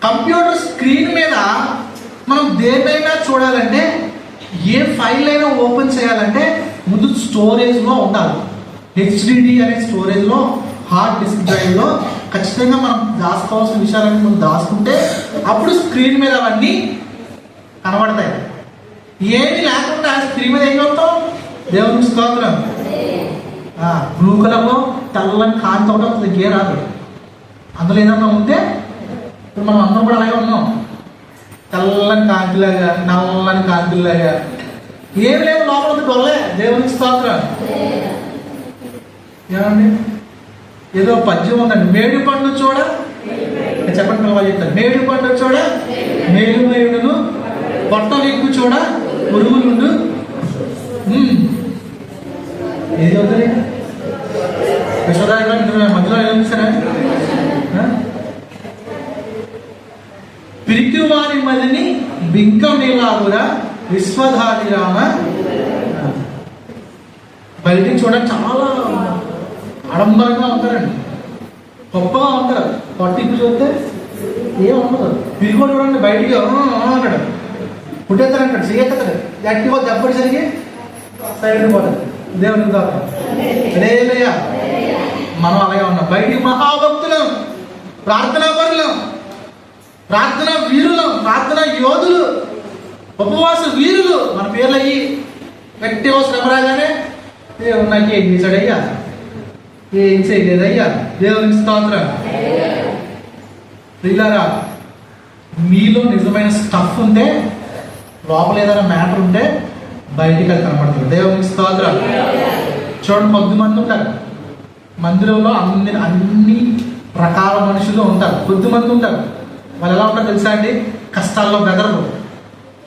కంప్యూటర్ స్క్రీన్ మీద మనం దేన్నైనా చూడాలంటే, ఏ ఫైల్ అయినా ఓపెన్ చేయాలంటే ముందు స్టోరేజ్లో ఉండాలి. హెచ్డిడి అనే స్టోరేజ్లో, హార్డ్ డిస్క్ డ్రైవ్లో ఖచ్చితంగా మనం దాచుకోవాల్సిన విషయాలన్నీ ముందు దాచుకుంటే అప్పుడు స్క్రీన్ మీద అవన్నీ కనబడతాయి. ఏమి లేకుండా స్క్రీన్ మీద ఏం చెప్తాం? దేవునికి స్తోత్రం. బ్లూ కలర్లో తెల్లని కాంతి ఒకటి వస్తుంది, గే రాదు. అందులో ఏదన్నా ఉంటే ఇప్పుడు మనం అందరం కూడా అలాగే ఉన్నాం, తెల్లని కాంతిలాగా, నల్లని కాంతిలాగా. ఏమి లేదు లోపల డొల్లే. దేవునికి స్తోత్రం. ఏమండి, ఏదో పద్యం ఉందండి, మేడి పండు చూడ, చెప్పండి పిల్లలు చెప్తారు, మేడి పండు చూడ మేలుమయుడును, పొట్టలు ఎక్కువ చూడ పురుగులుండు. ఏది అవుతుంది? విశ్వదాయ మధ్యలో ఏమిస్తారా? పిరికి వారి మదిని బింకమేలాగురా విశ్వధారిరామ. బయటికి చూడడానికి చాలా ఆడంబరంగా ఉంటారండి, గొప్పగా ఉంటారు. పొట్టికి చూస్తే ఏముండదు. పిరిగోడు చూడండి, బయటికి అంటాడు, పుట్టేస్తారంటాడు, చేయెత్తాడు, యాక్టివ్గా దెబ్బడి సరిగి సైడ్ పోతాడు. దేవునికి దాకా లేదయ్యా, మనం అలాగే ఉన్నాం. బయటికి మహాభక్తులం, ప్రార్థనా పరులం, ప్రార్థనా వీరులం, ప్రార్థనా యోధులు, ఉపవాస వీరులు. మన పేర్లు అయ్యి గట్టిగా శ్రమ రాగానే దేవుడు నాకు ఏం చేశాడయ్యా, ఏం చేయలేదయ్యా. దేవునికి స్తోత్రం. ప్రియులారా, మీలో నిజమైన స్టఫ్ ఉంటే, లోపల ఏదైనా మ్యాటర్ ఉంటే బయటికి అది కనపడుతుంది. దేవునికి స్తోత్రం. చూడండి, కొద్దిమంది ఉంటారు మందిరంలో, అన్ని రకాల మనుషులు ఉంటారు. కొద్దిమంది ఉంటారు, వాళ్ళు ఎలా ఉంటారు తెలుసా అండి? కష్టాల్లో బెదర్లు,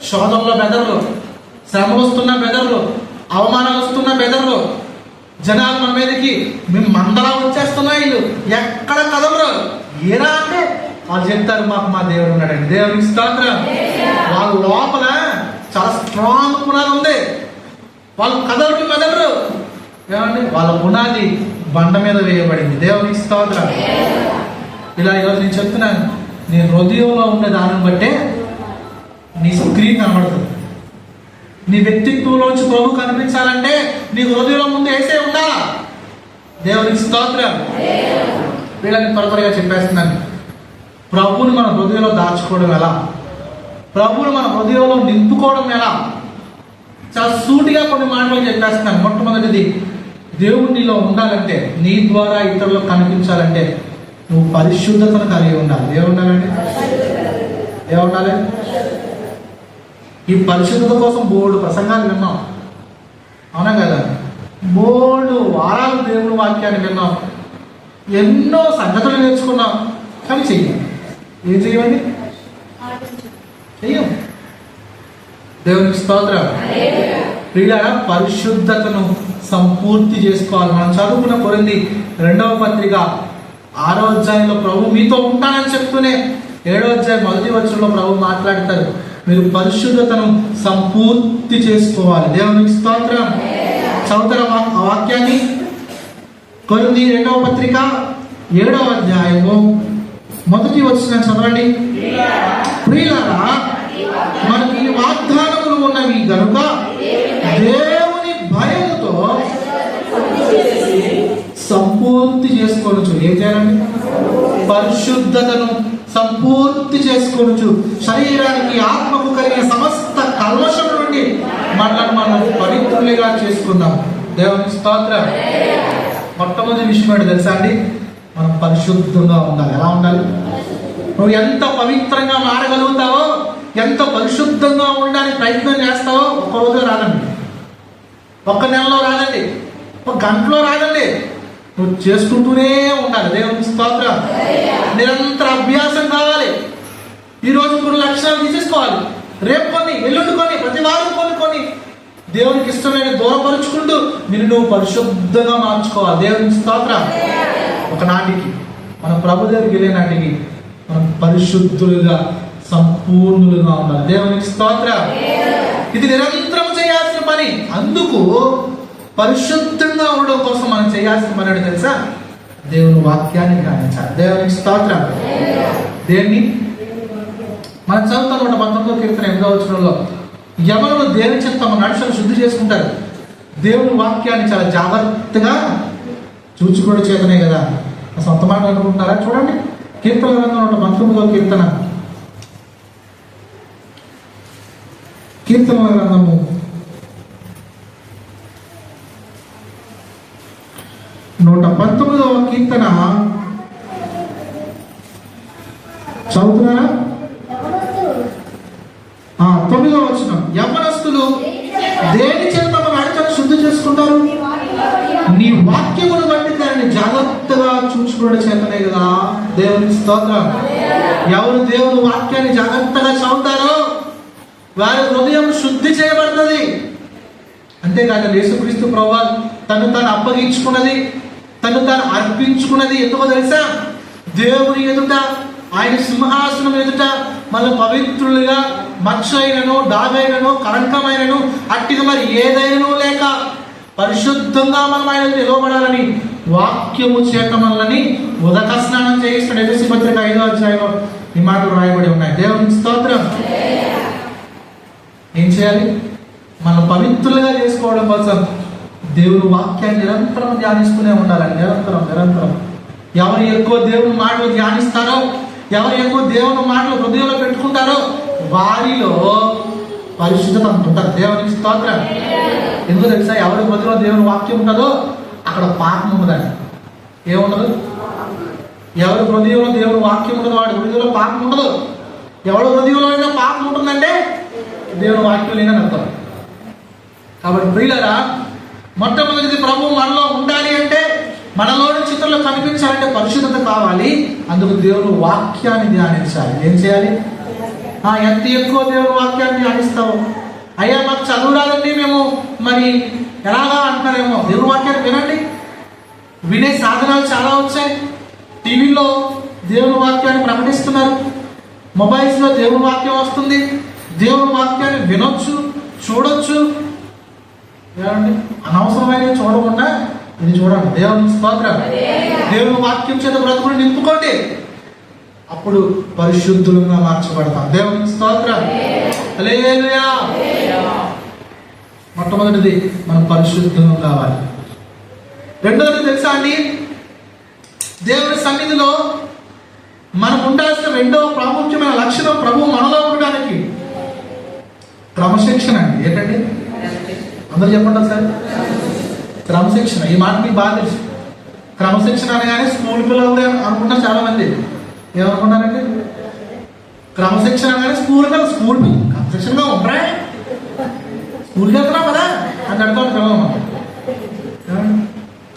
శోధనలో బెదర్లు, శ్రమలు వస్తున్న బెదర్లు, అవమానాలు వస్తున్న బెదర్లు. జనాలు మన మీదకి మేము మందలా వచ్చేస్తున్నాయి, వీళ్ళు ఎక్కడ కదలరు. ఏరా అంటే వాళ్ళు చెప్తారు, మాకు మా దేవుడు ఉన్నాడండి. దేవునికి స్తోత్రం. వాళ్ళ లోపల చాలా స్ట్రాంగ్ పునాది ఉంది, వాళ్ళు కదలరు. ఏమండి, వాళ్ళ పునాది బండ మీద వేయబడింది. దేవునికి స్తోత్రం. ఇలా ఈరోజు నేను చెప్తున్నాను, నీ హృదయంలో ఉండే దానిని బట్టే నీ స్క్రీన్ కనబడుతుంది. నీ వ్యక్తిత్వంలోంచి ప్రభు కనిపించాలంటే నీ హృదయంలో ముందు వేసే ఉండాలా. దేవునికి స్తోత్రం. వీళ్ళని త్వరగా చెప్పేస్తున్నాను. ప్రభువుని మన హృదయంలో దాచుకోవడం ఎలా, ప్రభువుని మన హృదయంలో నింపుకోవడం ఎలా, చాలా సూటిగా కొన్ని మాటలు చెప్పేస్తున్నాను. మొట్టమొదటిది, దేవుడు నీలో ఉండాలంటే, నీ ద్వారా ఇతరులకు కనిపించాలంటే నువ్వు పరిశుద్ధతను కలిగి ఉండాలి. ఏముండాలండి? ఏముండాలి? ఈ పరిశుద్ధత కోసం బోర్డు ప్రసంగాలు విన్నాం, అవునా కదా? బోర్డు వారాలు దేవుడు వాక్యాన్ని విన్నాం, ఎన్నో సంగతులు నేర్చుకున్నాం, కానీ చెయ్యం. ఏం చెయ్యమండి? చెయ్యం. దేవునికి స్తోత్రం. ప్రియులారా, పరిశుద్ధతను సంపూర్తి చేసుకోవాలి. మనం చదువుకున్న కొరింథీ 2వ పత్రిక 6వ అధ్యాయంలో ప్రభు మీతో ఉంటానని చెప్తూనే 7వ అధ్యాయం 1వ వచనంలో ప్రభు మాట్లాడతారు, మీరు పరిశుద్ధతను సంపూర్తి చేసుకోవాలి. దేవునికి స్తోత్రం. చదువుతారా ఆ వాక్యాన్ని? కొరింథీ 2వ పత్రిక 7వ అధ్యాయము 1వ వచనం చదవండి. ప్రియులారా, మనకి వాగ్దానములు ఉన్నవి గనుక దేవుని భయముతో సంపూర్తి చేసుకోవచ్చు. ఏం చేయాలండి? పరిశుద్ధతను సంపూర్తి చేసుకోవచ్చు. శరీరానికి, ఆత్మకు కలిగిన సమస్త కల్మషం నుండి మనం పవిత్రులుగా చేసుకుందాం. దేవునికి స్తోత్రం. మొట్టమొదటి విషయం ఏంటో తెలుసా అండి? మనం పరిశుద్ధంగా ఉండాలి. ఎలా ఉండాలి? నువ్వు ఎంత పవిత్రంగా మారగలుగుతావో, ఎంత పరిశుద్ధంగా ఉండడానికి ప్రయత్నం చేస్తావో ఒక రోజు రాదండి, ఒక్క నెలలో రాదండి, ఒక గంటలో రాదండి, నువ్వు చేసుకుంటూనే ఉండాలి. దేవునికి స్తోత్రం. నిరంతర అభ్యాసం కావాలి. ఈరోజు 3 లక్షణాలు తీసేసుకోవాలి, రేపు కొన్ని, ఎల్లుండి కొన్ని, ప్రతి వారం కొన్ని దేవునికి ఇష్టమైన దూరపరుచుకుంటూ నువ్వు పరిశుద్ధంగా మార్చుకోవాలి. దేవునికి స్తోత్రం. ఒకనాటికి మనం ప్రభు దగ్గరికి వెళ్ళే నాటికి మనం పరిశుద్ధులుగా సంపూర్ణులుగా ఉండాలి. దేవునికి స్తోత్రం. ఇది నిరంతరం చేయాల్సిన పని. అందుకు పరిశుద్ధంగా ఉండడం కోసం మనం చేయాల్సిన పని అంటే తెలుసా? దేవుని వాక్యాన్ని ధ్యానించాలి. దేవునికి స్తోత్రం. దేన్ని మనం చదువుతాం 119 కీర్తన 8వ వచనంలో, ఎవరు దేవుని చేత తమ నడుచును శుద్ధి చేసుకుంటారు, దేవుని వాక్యాన్ని చాలా జాగ్రత్తగా చూచుకోవడం చేతనే కదా. సొంత మాట అనుకుంటున్నారా? చూడండి, కీర్తన గ్రంథం 119వ కీర్తన గ్రంథము 119వ కీర్తన చదువుతున్నారా? 9వ వచనం, యవ్వనస్తులు దేని చేత తమ నడకను శుద్ధి చేసుకుంటారు, నీ వాక్యమును బట్టి దాన్ని జాగ్రత్తగా చూసుకోవడం చేతనే కదా. దేవుని స్తోత్రం. ఎవరు దేవుని వాక్యాన్ని జాగ్రత్తగా చదువుతారో వారి హృదయం శుద్ధి చేయబడుతుంది. అంతేకాదు యేసుక్రీస్తు ప్రభువు తను తాను అప్పగించుకున్నది, తను తాను అర్పించుకున్నది ఎందుకో తెలుసా? దేవుని ఎదుట, ఆయన సింహాసనం ఎదుట మనం పవిత్రులుగా మచ్చ అయినను, దాగైనను, కళంకమైనను, అట్టిగా మరి ఏదైనా లేక పరిశుద్ధంగా మనం ఆయన నిలవబడాలని వాక్యము చేత మనల్ని ఉదక స్నానం చేయిస్తాడు. ఎఫెసీ పత్రిక 5వ అధ్యాయంలో ఈ మాటలు రాయబడి ఉన్నాయి. దేవుని స్తోత్రం. ఏం చేయాలి? మనం పవిత్రులుగా చేసుకోవడం కోసం దేవుని వాక్యాన్ని నిరంతరం ధ్యానిస్తూనే ఉండాలని. నిరంతరం ఎవరు ఎక్కువ దేవుని మాటలు ధ్యానిస్తారో, ఎవరు ఎక్కువ దేవుని మాటలు హృదయంలో పెట్టుకుంటారో వారిలో పరిశుద్ధత ఉంటుంది. దేవునికి స్తోత్రం. ఎందుకు తెలుసా? ఎవరి హృదయంలో దేవుని వాక్యం ఉంటుందో అక్కడ పాపం ఉండదండి. ఏముండదు? ఎవరి హృదయంలో దేవుని వాక్యం ఉండదు వాడి హృదయంలో పాపం ఉండదు. ఎవరి హృదయంలో అయినా పాపం ఉంటుందంటే దేవుని వాక్యం లేదని అర్థం. కాబట్టి ప్రియులారా, మొట్టమొదటిది ప్రభు మనలో ఉండాలి అంటే, మనలోని చిత్రంలో కనిపించాలంటే పరిశుద్ధత కావాలి. అందుకు దేవుని వాక్యాన్ని ధ్యానించాలి. ఏం చేయాలి? ఎంత ఎక్కువ దేవుని వాక్యాన్ని ధ్యానిస్తావు, అయ్యా మాకు చదువు రాదండి, మేము మరి ఎలాగా అంటున్నారేమో. దేవుని వాక్యాన్ని వినండి. వినే సాధనాలు చాలా వచ్చాయి. టీవీలో దేవుని వాక్యాన్ని ప్రకటిస్తున్నారు, మొబైల్స్లో దేవుని వాక్యం వస్తుంది. దేవుని వాక్యాన్ని వినొచ్చు, చూడొచ్చు. ఏమండి, అనవసరమైన చూడకుండా ఇది చూడండి. దేవుని స్తోత్రం. దేవుని వాక్యం చేత బ్రతుకుని నింపుకోండి, అప్పుడు పరిశుద్ధులుగా మార్చబడతాం. దేవుని స్తోత్రం. హల్లెలూయా. మొట్టమొదటిది మనం పరిశుద్ధం కావాలి. రెండవది తెలుసా అండి, దేవుని సన్నిధిలో మనకు ఉండాల్సిన రెండవ ప్రాముఖ్యమైన లక్షణం ప్రభు మనలో ఉండడానికి క్రమశిక్షణ అండి. ఏంటండి? అందరూ చెప్పండి ఒకసారి. క్రమశిక్షణ. ఈ మాట మీకు బాగా తెలుసు. క్రమశిక్షణ అనగానే స్కూల్ పిల్లలు అనుకుంటారు చాలా మంది. ఏమనుకున్నారండి? క్రమశిక్షణ అనగానే స్కూల్ క్రమశిక్షణగా ఉంటారా, స్కూల్కి వెళ్తున్నాం కదా అని అడుగుతాం పిల్లలు.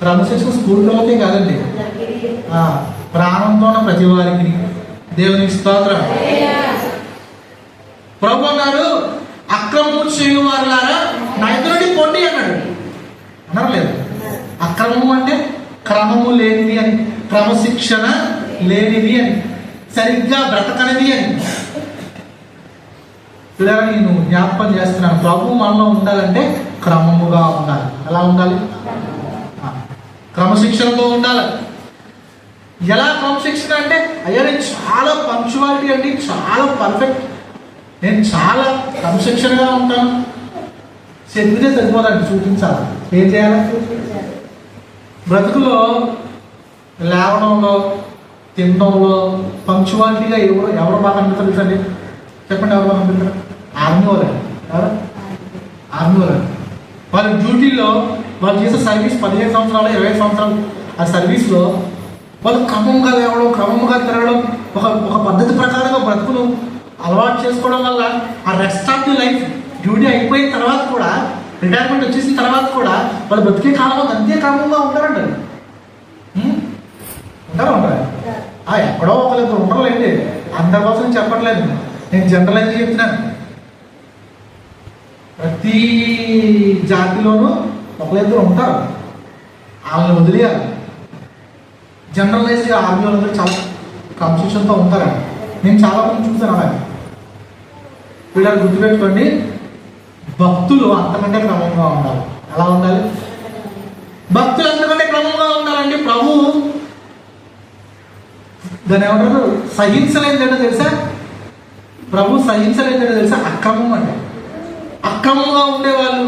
క్రమశిక్షణ స్కూల్ పిల్లలకే కాదండి, ప్రాణంతో ఉన్న ప్రతి వారికి. దేవునికి స్తోత్రం. ప్రభు అన్నాడు, అక్రమము చేయు వారులారా నా ఎదురు నుండి పొండి అన్నాడు. అన్నారు లేదు? అక్రమము అంటే క్రమము లేనిది అని, క్రమశిక్షణ లేనిది అని, సరిగ్గా బ్రతకనిది అని. ఇలా నేను జ్ఞాపకం చేస్తున్నాను, ప్రభు మనలో ఉండాలంటే క్రమముగా ఉండాలి. ఎలా ఉండాలి? క్రమశిక్షణతో ఉండాలి. ఎలా క్రమశిక్షణ అంటే, అయ్యా నేను చాలా పంక్చువాలిటీ అండి, చాలా పర్ఫెక్ట్, నేను చాలా క్రమశిక్షణగా ఉంటాను. చెప్పితే సరిపోదండి, చూపించాలి. ఏం చేయాలి? బ్రతుకులో లేవడంలో, తినడంలో పంక్చువాలిటీగా ఎవరు బాగా అనిపిస్తారు అండి? చెప్పండి, ఎవరు బాగా అనిపిస్తారు? ఆర్మీ వాళ్ళండి. ఎవరు? ఆర్మీ వాళ్ళండి. వాళ్ళ డ్యూటీలో వాళ్ళు చేసే సర్వీస్ 15 సంవత్సరాలు 20 సంవత్సరాలు ఆ సర్వీస్లో వాళ్ళు క్రమంగా లేవడం, క్రమంగా తిరగడం, ఒక పద్ధతి ప్రకారంగా బ్రతుకును అలవాటు చేసుకోవడం వల్ల ఆ rest of the life, duty అయిపోయిన తర్వాత కూడా, రిటైర్మెంట్ వచ్చేసిన తర్వాత కూడా వాళ్ళు బ్రతికే కాలం అంతే క్రమంగా ఉంటారండి. ఎక్కడో ఒకరిద్దరు ఉండరులేండి, అందరి కోసం చెప్పట్లేదు, నేను జనరలైజ్ చెప్తున్నాను. ప్రతి జాతిలోనూ ఒకరిద్దరు ఉంటారు, వాళ్ళని వదిలేయాలి. జనరలైజ్గా ఆర్మీ వాళ్ళందరూ చాలా క్రమశిక్షణతో ఉంటారండి. నేను చాలా మంది చూసాను అలాగే. వీళ్ళని గుర్తుపెట్టుకోండి, భక్తులు అంతకంటే క్రమంగా ఉండాలి. ఎలా ఉండాలి? భక్తులు అంతకంటే క్రమంగా ఉండాలండి. ప్రభు దాన్ని ఏమంటారు, సహించలేదేంటో తెలుసా? ప్రభు సహించలేదేంటో తెలుసా? అక్రమం అంటే. అక్రమంగా ఉండేవాళ్ళు,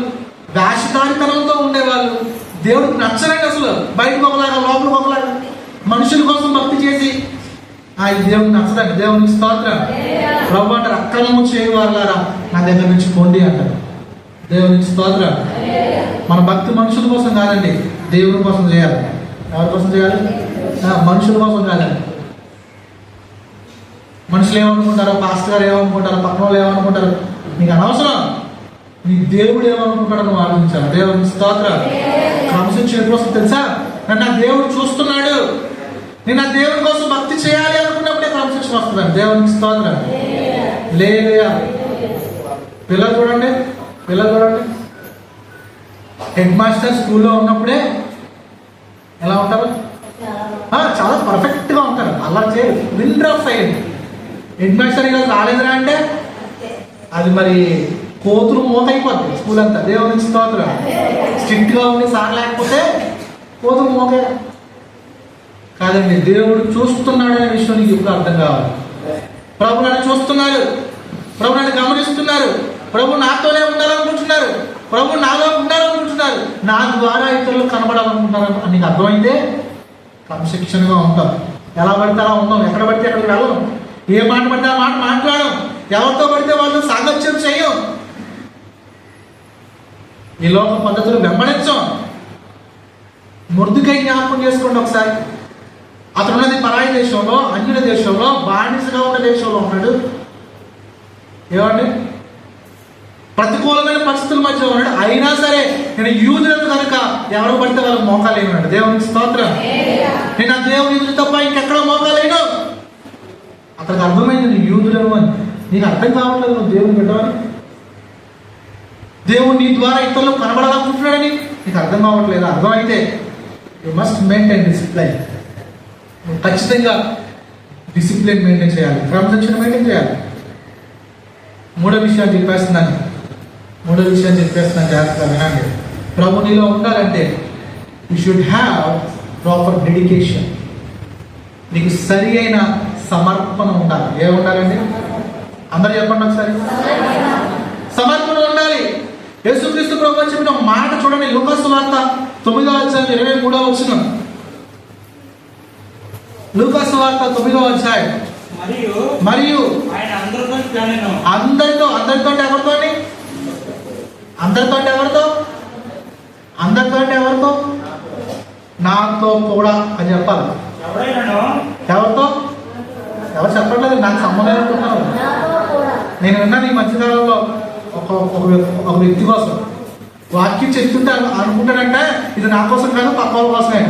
దాశకారితనంతో ఉండేవాళ్ళు దేవుడికి నచ్చలేదు. అసలు బయటకు ఒకలాగా లోపలికి ఒకలాగా మనుషుల కోసం భక్తి చేసి ఇది దేవుడికి నచ్చదండి. దేవునికి స్తోత్రం. ప్రభు అంటారు, అక్రమము చేయవాళ్ళారా నా దగ్గర నుంచి పొండి అంటారు. దేవునికి స్తోత్రం. మన భక్తి మనుషుల కోసం కాదండి, దేవుని కోసం చేయాలి. ఎవరి కోసం చేయాలి? మనుషుల కోసం కాదండి. మనుషులు ఏమనుకుంటారో, పాస్టర్ గారు ఏమనుకుంటారో, పక్కన వాళ్ళు ఏమనుకుంటారో నీకు అనవసరం. నీ దేవుడు ఏమనుకుంటాడో నువ్వు ఆలోచించాలి. దేవుని స్తోత్రం. క్రమశిక్షణ కోసం తెలుసా? నన్ను నా దేవుడు చూస్తున్నాడు, నేను నా దేవుని కోసం భక్తి చేయాలి అనుకున్నప్పుడే క్రమశిక్షణ వస్తుందండి. దేవునికి స్తోత్రం. లేదా పిల్లలు చూడండి, హెడ్ మాస్టర్ స్కూల్లో ఉన్నప్పుడే ఎలా ఉంటారు? చాలా పర్ఫెక్ట్గా ఉంటారు, అలా చేయరు, విన్ డ్రాప్ అయ్యింది. హెడ్ మాస్టర్ ఇలా రాలేదురా అంటే అది మరి కోతులు మోకైపోద్ది స్కూల్ అంతా. దేవునికి స్తోత్రం. స్ట్రిక్ట్గా ఉండి సార్ లేకపోతే కోతులు మోకే కాదండి. దేవుడు చూస్తున్నాడు అనే విషయం నీకు ఇప్పుడు అర్థం కావాలి. ప్రభు నన్ను చూస్తున్నారు, ప్రభు నన్ను గమనిస్తున్నారు, ప్రభు నాతోనే ఉండాలనుకుంటున్నారు, ప్రభు నాలో ఉండాలనుకుంటున్నారు, నా ద్వారా ఇతరులు కనబడాలనుకుంటున్నారు అని నీకు అర్థమైందే క్రమశిక్షణగా ఉంటాం. ఎలా పడితే అలా ఉందాం, ఎక్కడ పడితే ఎక్కడికి వెళ్ళం, ఏ మాట పడితే ఆ మాట మాట్లాడడం, ఎవరితో పడితే వాళ్ళు సాంగత్యం చేయం, ఈ లోక పద్ధతులు వెంబడించం. మొర్దుకై జ్ఞాపకం చేసుకోండి ఒకసారి. అతను ఉన్నది పరాయి దేశంలో, అన్యుల దేశంలో, బానిసగా ఉన్న దేశంలో ఉన్నాడు. ఏమండి? ప్రతికూలమైన పరిస్థితుల మధ్య ఉన్నాడు. అయినా సరే నేను యూదులను కనుక ఎవరు పడితే వాళ్ళకి మోకాలేనాడు. దేవునికి స్తోత్రం. నేను ఆ దేవుని యూదులు తప్ప ఇంకెక్కడ మోకాలేను. అతనికి అర్థమైంది నేను యూదులను అని. నీకు అర్థం కావట్లేదు నువ్వు దేవుని బిడ్డవని, దేవుడు నీ ద్వారా ఇతరులు కనబడాలనుకుంటున్నాడని నీకు అర్థం కావట్లేదు. అర్థమైతే యు మస్ట్ మెయింటైన్ డిసిప్లైన్. నువ్వు ఖచ్చితంగా డిసిప్లిన్ మెయింటైన్ చేయాలి, క్రమశిక్షణ మెయింటైన్ చేయాలి. మూడో విషయాన్ని చెప్పేస్తున్నాను జాగ్రత్తగా వినండి. ప్రభు నీలో ఉండాలంటే you should have proper dedication. నీకు సరి అయిన సమర్పణ ఉండాలి. ఏముండాలండి? అందరూ చెప్పండి ఒకసారి. సమర్పణ ఉండాలి. యేసుక్రీస్తు ప్రభు చెప్పిన మాట చూడండి, లూకాసు వార్త 9వ అధ్యాయం 23వ వచనం. లూకాసు వార్త 9వ అధ్యాయం. మరియు అందరితో ఎవరితో? నాతో కూడా అని చెప్పాలి. ఎవరితో? ఎవరు చెప్పట్లేదు, నాకు సంబంధం అనుకుంటున్నాను. నేను విన్నాను ఈ మధ్యకాలంలో ఒక వ్యక్తి కోసం వాక్యం చెప్తుంటే అనుకుంటాడంటే ఇది నా కోసం కాదు, పక్క వాళ్ళ కోసమే.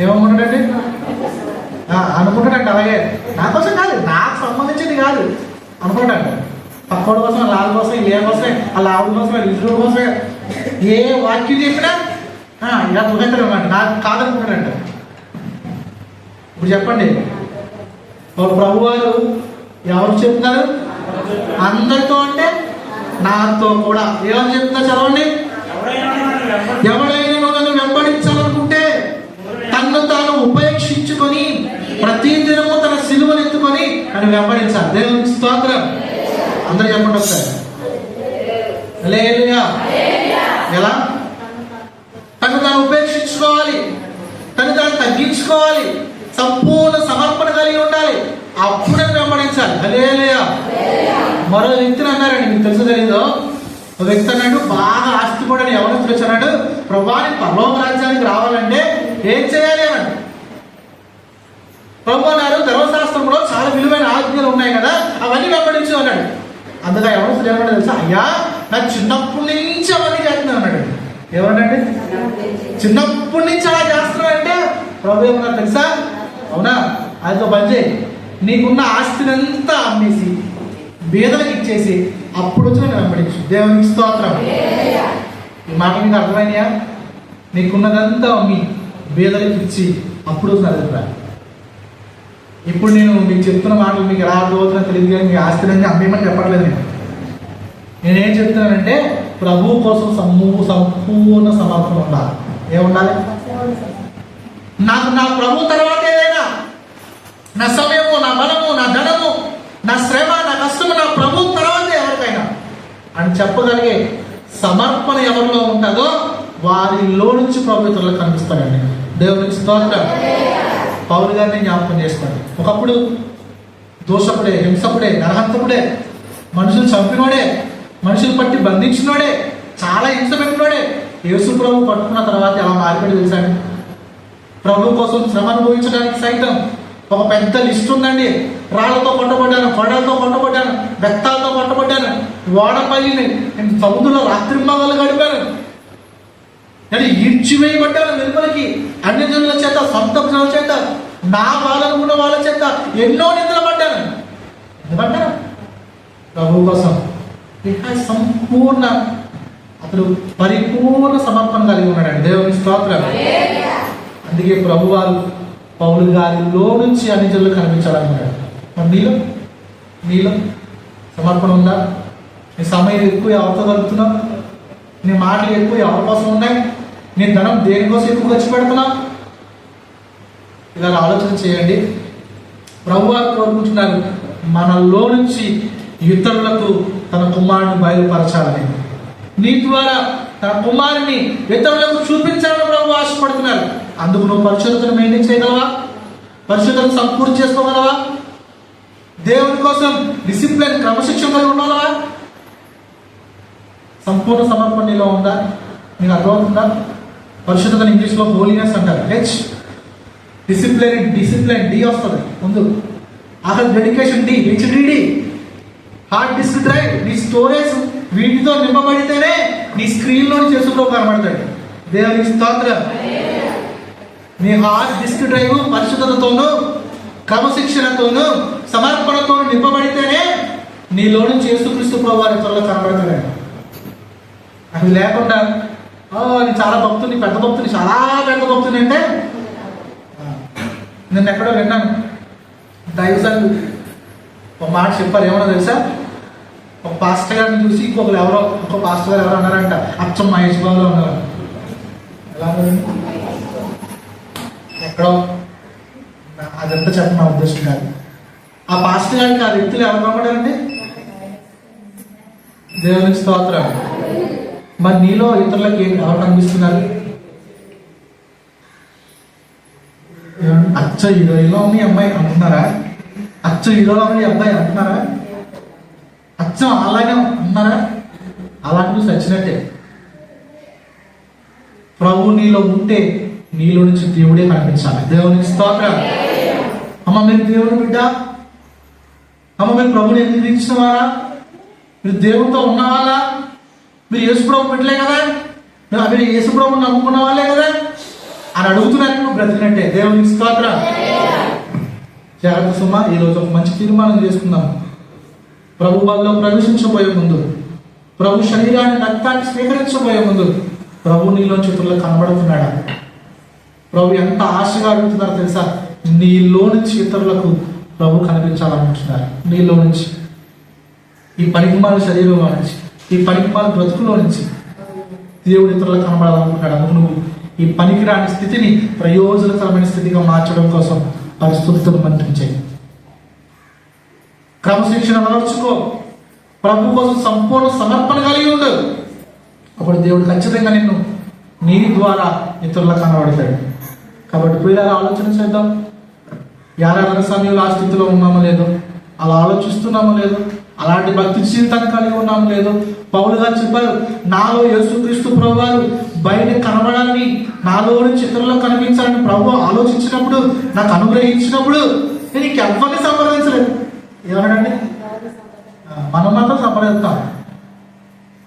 ఏమనుకుంటాడండి? అనుకుంటాడంటే అలాగే నా కోసం కాదు, నాకు సంబంధించింది కాదు అనుకుంటాడు. పక్కోడి కోసం, వాళ్ళ కోసం, వీళ్ళ కోసమే, వాళ్ళ ఆవిడ కోసమే, ఇద్దరు కోసమే. ఏ వాక్యం చెప్పినా ఇలా ముగంటారు అన్నమాట, నాకు కాదనుకుంటాడంట. ఇప్పుడు చెప్పండి, ప్రభు వారు ఎవరు చెప్తున్నారు? అందరితో అంటే నాతో కూడా. ఏమని చెప్తున్నారు చదవండి. ఎవరైనా నన్ను వెంబడించాలనుకుంటే తన్ను తాను ఉపేక్షించుకొని ప్రతి దినము తన సిలువను ఎత్తుకొని నన్ను వెంబడించాలి. దేవునికి స్తోత్రం. అందరూ చెప్పండి ఒకసారి. హల్లెలూయా. ఎలా? తను తాను ఉపేక్షించుకోవాలి, తను తాను తగ్గించుకోవాలి, సంపూర్ణ సమర్పణ కలిగి ఉండాలి, అప్పుడే వెంబడించాలి. హల్లెలూయా. మరో వ్యక్తిని అన్నారండి, మీకు తెలుసు తెలీదో, ఒక వ్యక్తి అన్నాడు, బాగా ఆస్తిపడని ఎవరు వచ్చాడు, ప్రభువాని పరలోక రాజ్యానికి రావాలంటే ఏం చేయాలి అన్నాడు. ప్రభు అన్నారు, ధర్మశాస్త్రంలో చాలా విలువైన ఆజ్ఞలు ఉన్నాయి కదా, అవన్నీ వెంబడించు అన్నాడు. అందుకే ఎవరు ఏమన్నా తెలుసా? అయ్యా నాకు చిన్నప్పటి నుంచి అవన్నీ చేస్తున్నాను అన్నాడు. ఏమన్నాడు? చిన్నప్పటి నుంచి అలా చేస్తున్నాడంటే ప్రభు ఏమన్నా తెలుసా? అవునా, ఆయనతో పని చేయి. నీకున్న ఆస్తిని అంతా అమ్మేసి బీదలకు ఇచ్చేసి అప్పుడు వచ్చి నేను వెంబడించు. దేవునికి స్తోత్రం. ఈ మాట మీకు అర్థమైనయా? నీకున్నదంతా అమ్మి బీదలకు ఇచ్చి అప్పుడు వచ్చి నడుపురా. ఇప్పుడు నేను మీకు చెప్తున్న మాటలు మీకు ఎలా అర్థమవుతుందో తెలియదు, కానీ మీ ఆస్తిని అమ్మేమని చెప్పట్లేదు. నేనేం చెప్తున్నానంటే ప్రభు కోసం సంపూర్ణ సమర్పణ ఉండాలి. ఏముండాలి? నాకు నా ప్రభు తర్వాత ఏదైనా, నా సమయము, నా బలము, నా ధనము, నా శ్రమ, నా కష్టము నా ప్రభు తర్వాతే ఎవరికైనా అని చెప్పగలిగే సమర్పణ ఎవరిలో ఉంటుందో వారిలో నుంచి ప్రభు ఇతరులకు కనిపిస్తాడండి. దేవునికి స్తోత్రం. పౌలు గారిని జ్ఞాపకం చేసుకోండి. ఒకప్పుడు దోషకుడే, హింసకుడే, నరహంతకుడే, మనుషులు చంపినోడే, మనుషులు పట్టి బంధించినోడే, చాలా హింస పెట్టినోడే యేసు ప్రభు పట్టుకున్న తర్వాత ఎలా మారిపడి తెలిసాడు. ప్రభు కోసం శ్రమ అనుభవించడానికి సైతం ఒక పెద్ద లిస్ట్ ఉందండి. రాళ్లతో కొట్టబడ్డాను, కొడలతో కొట్టబడ్డాను, బెత్తాలతో కొట్టబడ్డాను, ఓడపల్లిని నేను సముద్రంలో రాత్రింబగలు గడిపాను, నేను ఈడ్చివేయబడ్డాను వెలుపలికి, అన్ని జనుల చేత, సొంత జనుల చేత, నా వాళ్ళనుకున్న వాళ్ళ చేత ఎన్నో నిద్రలు పడ్డాను. ఎందుకంటే ప్రభు కోసం సంపూర్ణ, అతడు పరిపూర్ణ సమర్పణ కలిగి ఉన్నాడండి. దేవుని స్తోత్రం. అందుకే ప్రభు వారు పౌలు గారిలో నుంచి అన్ని జనులు కనిపించాలన్నాడు. మరి నీలో సమర్పణ ఉందా? నీ సమయం ఎక్కువ ఎవరితో కలుపుతున్నావు? నీ మాటలు ఎక్కువ ఎవరి కోసం ఉన్నాయి? నీ ధనం దేనికోసం ఎక్కువ ఖర్చు పెడుతున్నావు? ఇలా ఆలోచన చేయండి. ప్రభు వారు కోరుకుంటున్నారు మనలో నుంచి ఇతరులకు తన కుమారుని బయలుపరచాలని, నీ ద్వారా తన కుమారుని ఇతరులకు చూపించాలని ప్రభు ఆశపడుతున్నారు. అందుకు నువ్వు పరిశుద్ధతను మెయింటైన్ చేయగలవా? పరిశుద్ధతను సంపూర్తి చేసుకోగలవా? దేవుని కోసం డిసిప్లిన్, క్రమశిక్షణ కలిగి ఉండగలవా? సంపూర్ణ సమర్పణ నీలో ఉందా? నీకు అర్థమవుతుందా? పరిశుద్ధతను ఇంగ్లీష్లో హోలీనెస్ అంటారు. డిసిప్లిన్ డి వస్తుంది ముందు. అక్కడ dedication D, HDD. Hard disk drive, నీ స్టోరేజ్ వీటితో నింపబడితేనే నీ స్క్రీన్లో చేసుకుంటూ కనబడతాడు. దేవునికి స్తోత్రం. నీ హార్డ్ డిస్క్ డ్రైవ్ పరిశుద్ధతతోనూ, క్రమశిక్షణతోనూ, సమర్పణతోనూ నింపబడితేనే నీలో నుంచి యేసుక్రీస్తు ప్రభువారి ఇతరులకు కనబడతాడు. అది లేకుండా నేను చాలా భక్తుని, పెద్ద భక్తుని, చాలా పెద్ద భక్తుని అంటే, నేను ఎక్కడో విన్నాను దైవజనులు ఒక మాట చెప్పారు. ఏమన్నా తెలుసా? ఒక పాస్టర్ గారిని చూసి ఇంకో పాస్టర్ గారు ఎవరు అన్నారంట, అచ్చం మహేష్ బాబులో ఉన్నారు. ఎలా ఎక్కడో, అదంతా చెప్పిన నా ఉద్దేశం కాదు. ఆ పాస్టర్ గారికి ఆ వ్యక్తులు ఎవరు కనబడారండి? దేవునికి స్తోత్రం. మరి నీలో ఇతరులకి ఎవరు కనిపిస్తున్నారు? అచ్చ హీరోయిన్లో ఉంది అమ్మాయి అంటున్నారా? అచ్చ హీరోలో ఉంది అబ్బాయి అంటున్నారా? అచ్చం అలాగే అంటున్నారా? అలాంటి చచ్చినట్టే. ప్రభు నీలో ఉంటే నీలో నుంచి దేవుడే కనిపించాలి. దేవునికి స్తోత్రం. అమ్మ మీరు దేవుని బిడ్డ, అమ్మ మీరు ప్రభుని ఎదిరించిన వారా? మీరు దేవునితో ఉన్న వాళ్ళ? మీరు యేసుప్రభు బిడ్డలే కదా? మీరు యేసుప్రభుని నమ్ముకున్న వాళ్ళే కదా అని అడుగుతున్నారు. నువ్వు బ్రతికినట్టే. దేవునికి స్తోత్రం. జాగ్రత్త సుమ. ఈరోజు ఒక మంచి తీర్మానం చేసుకుందాం. ప్రభు వాళ్ళలో ప్రవేశించబోయే ముందు, ప్రభు శరీరాన్ని, రక్తాన్ని స్వీకరించబోయే ముందు ప్రభు నీలో ఇతరులకు కనబడుతున్నాడా? ప్రభు ఎంత ఆశగా అడుగుతున్నారో తెలుసా? నీలో నుంచి ఇతరులకు ప్రభు కనిపించాలనుకుంటున్నారు. నీలో నుంచి, ఈ పనికిమాల శరీరంలో నుంచి, ఈ పనికిమాల బ్రతుకులో నుంచి దేవుడు ఇతరులకు కనబడాలనుకుంటున్నాడు. అందుకు నువ్వు ఈ పనికిరాని స్థితిని ప్రయోజనకరమైన స్థితిగా మార్చడం కోసం పరిస్థితులను మంత్రించాయి. క్రమశిక్షణ అలవర్చుకో. ప్రభు కోసం సంపూర్ణ సమర్పణ కలిగి ఉండు. అప్పుడు దేవుడు ఖచ్చితంగా నిన్ను నీ ద్వారా ఇతరులకు కనబడతాడు. కాబట్టి ప్రియులారా ఆలోచన చేద్దాం. ఆరాధన సమయంలో ఆ స్థితిలో ఉన్నామో లేదో, అలా ఆలోచిస్తున్నామో లేదో, అలాంటి భక్తి జీవితాన్ని కలిగి ఉన్నామో లేదో. పౌలు గారు చెప్పారు, నాలో యేసుక్రీస్తు ప్రభువారు బయట కనబడాలని, నాలో నుంచి ఇతరులకు కనిపించాలని ప్రభు ఆలోచించినప్పుడు, నాకు అనుగ్రహించినప్పుడు నేను ఇంకెవ్వరిని సంప్రదించలేదు. ఏమనండి? మనం మాత్రం సంప్రదిస్తాం.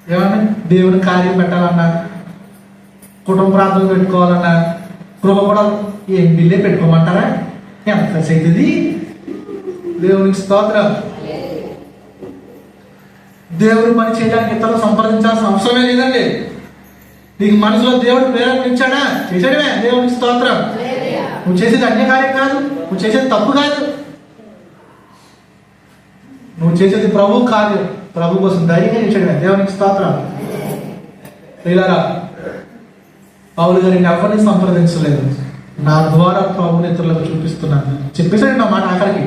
ఏమన్నా దేవుని కార్యం పెట్టాలన్నా, కుటుంబ ప్రార్థనలు పెట్టుకోవాలన్నా, కృప కూడా ఏం బిల్లే పెట్టుకోమంటారా? ఎంత సక్సెస్ అవుతుంది. దేవునికి స్తోత్రం. దేవుడు పని చేయడానికి ఇతరులు సంప్రదించాల్సిన అవసరమే లేదండి. నీకు మనసులో దేవుడు ప్రేరణ ఇచ్చాడా, చేసాడమే. దేవునికి స్తోత్రం. నువ్వు చేసేది అన్యకార్యం కాదు, నువ్వు చేసేది తప్పు కాదు, నువ్వు చేసేది ప్రభు కార్యం. ప్రభు కోసం ధైర్యంగా చేసాడమే. దేవునికి స్తోత్రం. ప్రియులారా, పౌలు గారిని ఎవరిని సంప్రదించలేదు, నా ద్వారా ప్రభుని ఇతరులకు చూపిస్తున్నాను చెప్పేసాడు. నా మాట ఆఖరికి,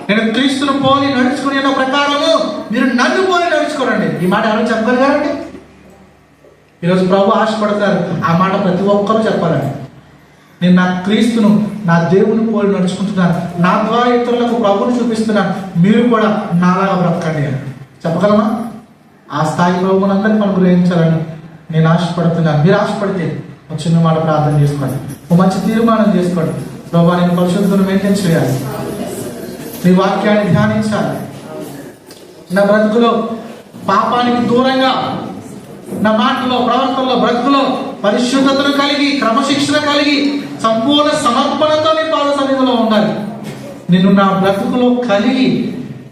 నేను క్రీస్తును పోలి నడుచుకునే ప్రకారము మీరు నన్ను పోలి నడుచుకోరండి. ఈ మాట ఎవరు చెప్పగలిగారండి? ఈరోజు ప్రభు ఆశపడతారు ఆ మాట ప్రతి ఒక్కరూ చెప్పాలండి. నేను నా క్రీస్తును, నా దేవుని పోలి నడుచుకుంటున్నాను, నా ద్వారా ఇతరులకు ప్రభుని చూపిస్తున్నాను, మీరు కూడా నాలాగా బ్రతకండి అని చెప్పగలమా? ఆ స్థాయి ప్రభువుని అందరికీ మనం గ్రహించాలని నేను ఆశపడుతున్నాను. మీరు ఆశపడితే ఒక చిన్న మాట ప్రార్థన చేసుకోండి, ఒక మంచి తీర్మానం చేసుకోండి. ప్రభు, నేను పరిశుద్ధతను మెయింటైన్ చేయాలి, నీ వాక్యాన్ని ధ్యానించాలి, నా బ్రతుకులో పాపానికి దూరంగా, నా మాటలో, ప్రవర్తనలో, బ్రతుకులో పరిశుద్ధతను కలిగి, క్రమశిక్షణ కలిగి, సంపూర్ణ సమర్పణతో నీ పాద సన్నిధిలో ఉండాలి. నిన్ను నా బ్రతుకులో కలిగి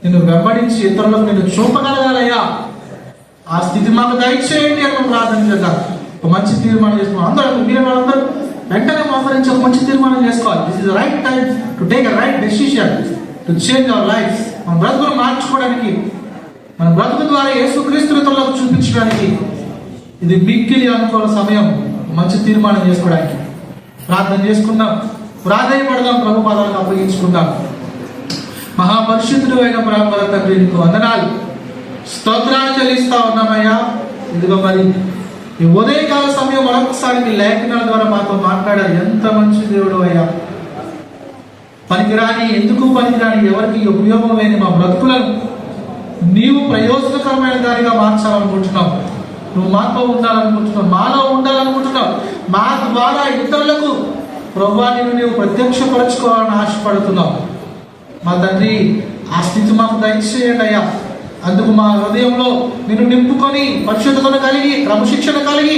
నిన్ను వెంబడించి ఇతరులకు నిన్ను చూపగలగాలయ్యా. ఆ స్థితి మాకు దయచేయండి అని ప్రార్థన చేద్దాం. ఒక మంచి తీర్మానం చేసుకోవాలి. అందరూ మీరు వాళ్ళందరూ వెంటనే మోకరించి ఒక మంచి తీర్మానం చేసుకోవాలి. This is right time to take a right decision to change our life. మన బ్రతుకును మార్చుకోవడానికి, మన బ్రతుకు ద్వారా యేసుక్రీస్తు ఇతరులకు చూపించడానికి ఇది మిక్కిలి అనుకూల సమయం. మంచి తీర్మానం చేసుకోవడానికి ప్రార్థన చేసుకుందాం, ప్రాధాన్యపడదాం, ప్రభు పాదాలకు అప్పగించుకుందాం. మహాపరిశుద్ధుడు అయిన పరమ తండ్రి, నీకు వందనాలు, స్తోత్రాలు చెల్లిస్తా ఉన్నామయ్యా. ఇదిగో మరి ఈ ఉదయకాల సమయం మరొకసారి నీ లేఖనాల ద్వారా మాతో మాట్లాడాలి. ఎంత మంచి దేవుడు అయ్యా. పనికిరాని, ఎందుకు పనికిరాని, ఎవరికి ఉపయోగం లేని మా బ్రతుకులను నీవు ప్రయోజనకరమైన దానిగా మార్చాలనుకుంటున్నావు. నువ్వు మాతో ఉండాలనుకుంటున్నావు, మాలో ఉండాలనుకుంటున్నావు. మా ద్వారా ఇతరులకు ప్రభువాన్ని నీవు ప్రత్యక్షపరచుకోవాలని ఆశపడుతున్నావు. మా తండ్రి, ఆ స్థితి మాకు దయచేయండి అయ్యా. అందుకు మా హృదయంలో నిన్ను నింపుకొని పరిశుద్ధతను కలిగి, క్రమశిక్షణ కలిగి,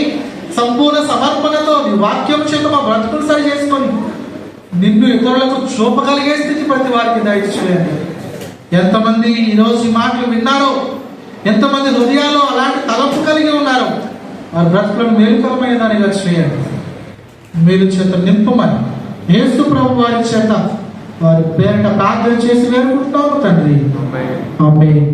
సంపూర్ణ సమర్పణతో నీ వాక్యం చేత మా బ్రతుకులు సరి చేసుకొని నిన్ను ఇతరులకు చూపగలిగే స్థితి ప్రతి వారికి దయచేయండి. ఎంతమంది ఈరోజు ఈ మాటలు విన్నారో, ఎంతమంది హృదయాల్లో అలాంటి తలంపు కలిగి ఉన్నారో, వారి బ్రతుకులను మేలుకరమైన దానిగా చేయండి. మేలు చేత నింపమని యేసు ప్రభు వారి చేత వారి పేరిట ప్రార్థన చేసి వేడుకుంటున్నాము తండ్రి. ఆమేన్.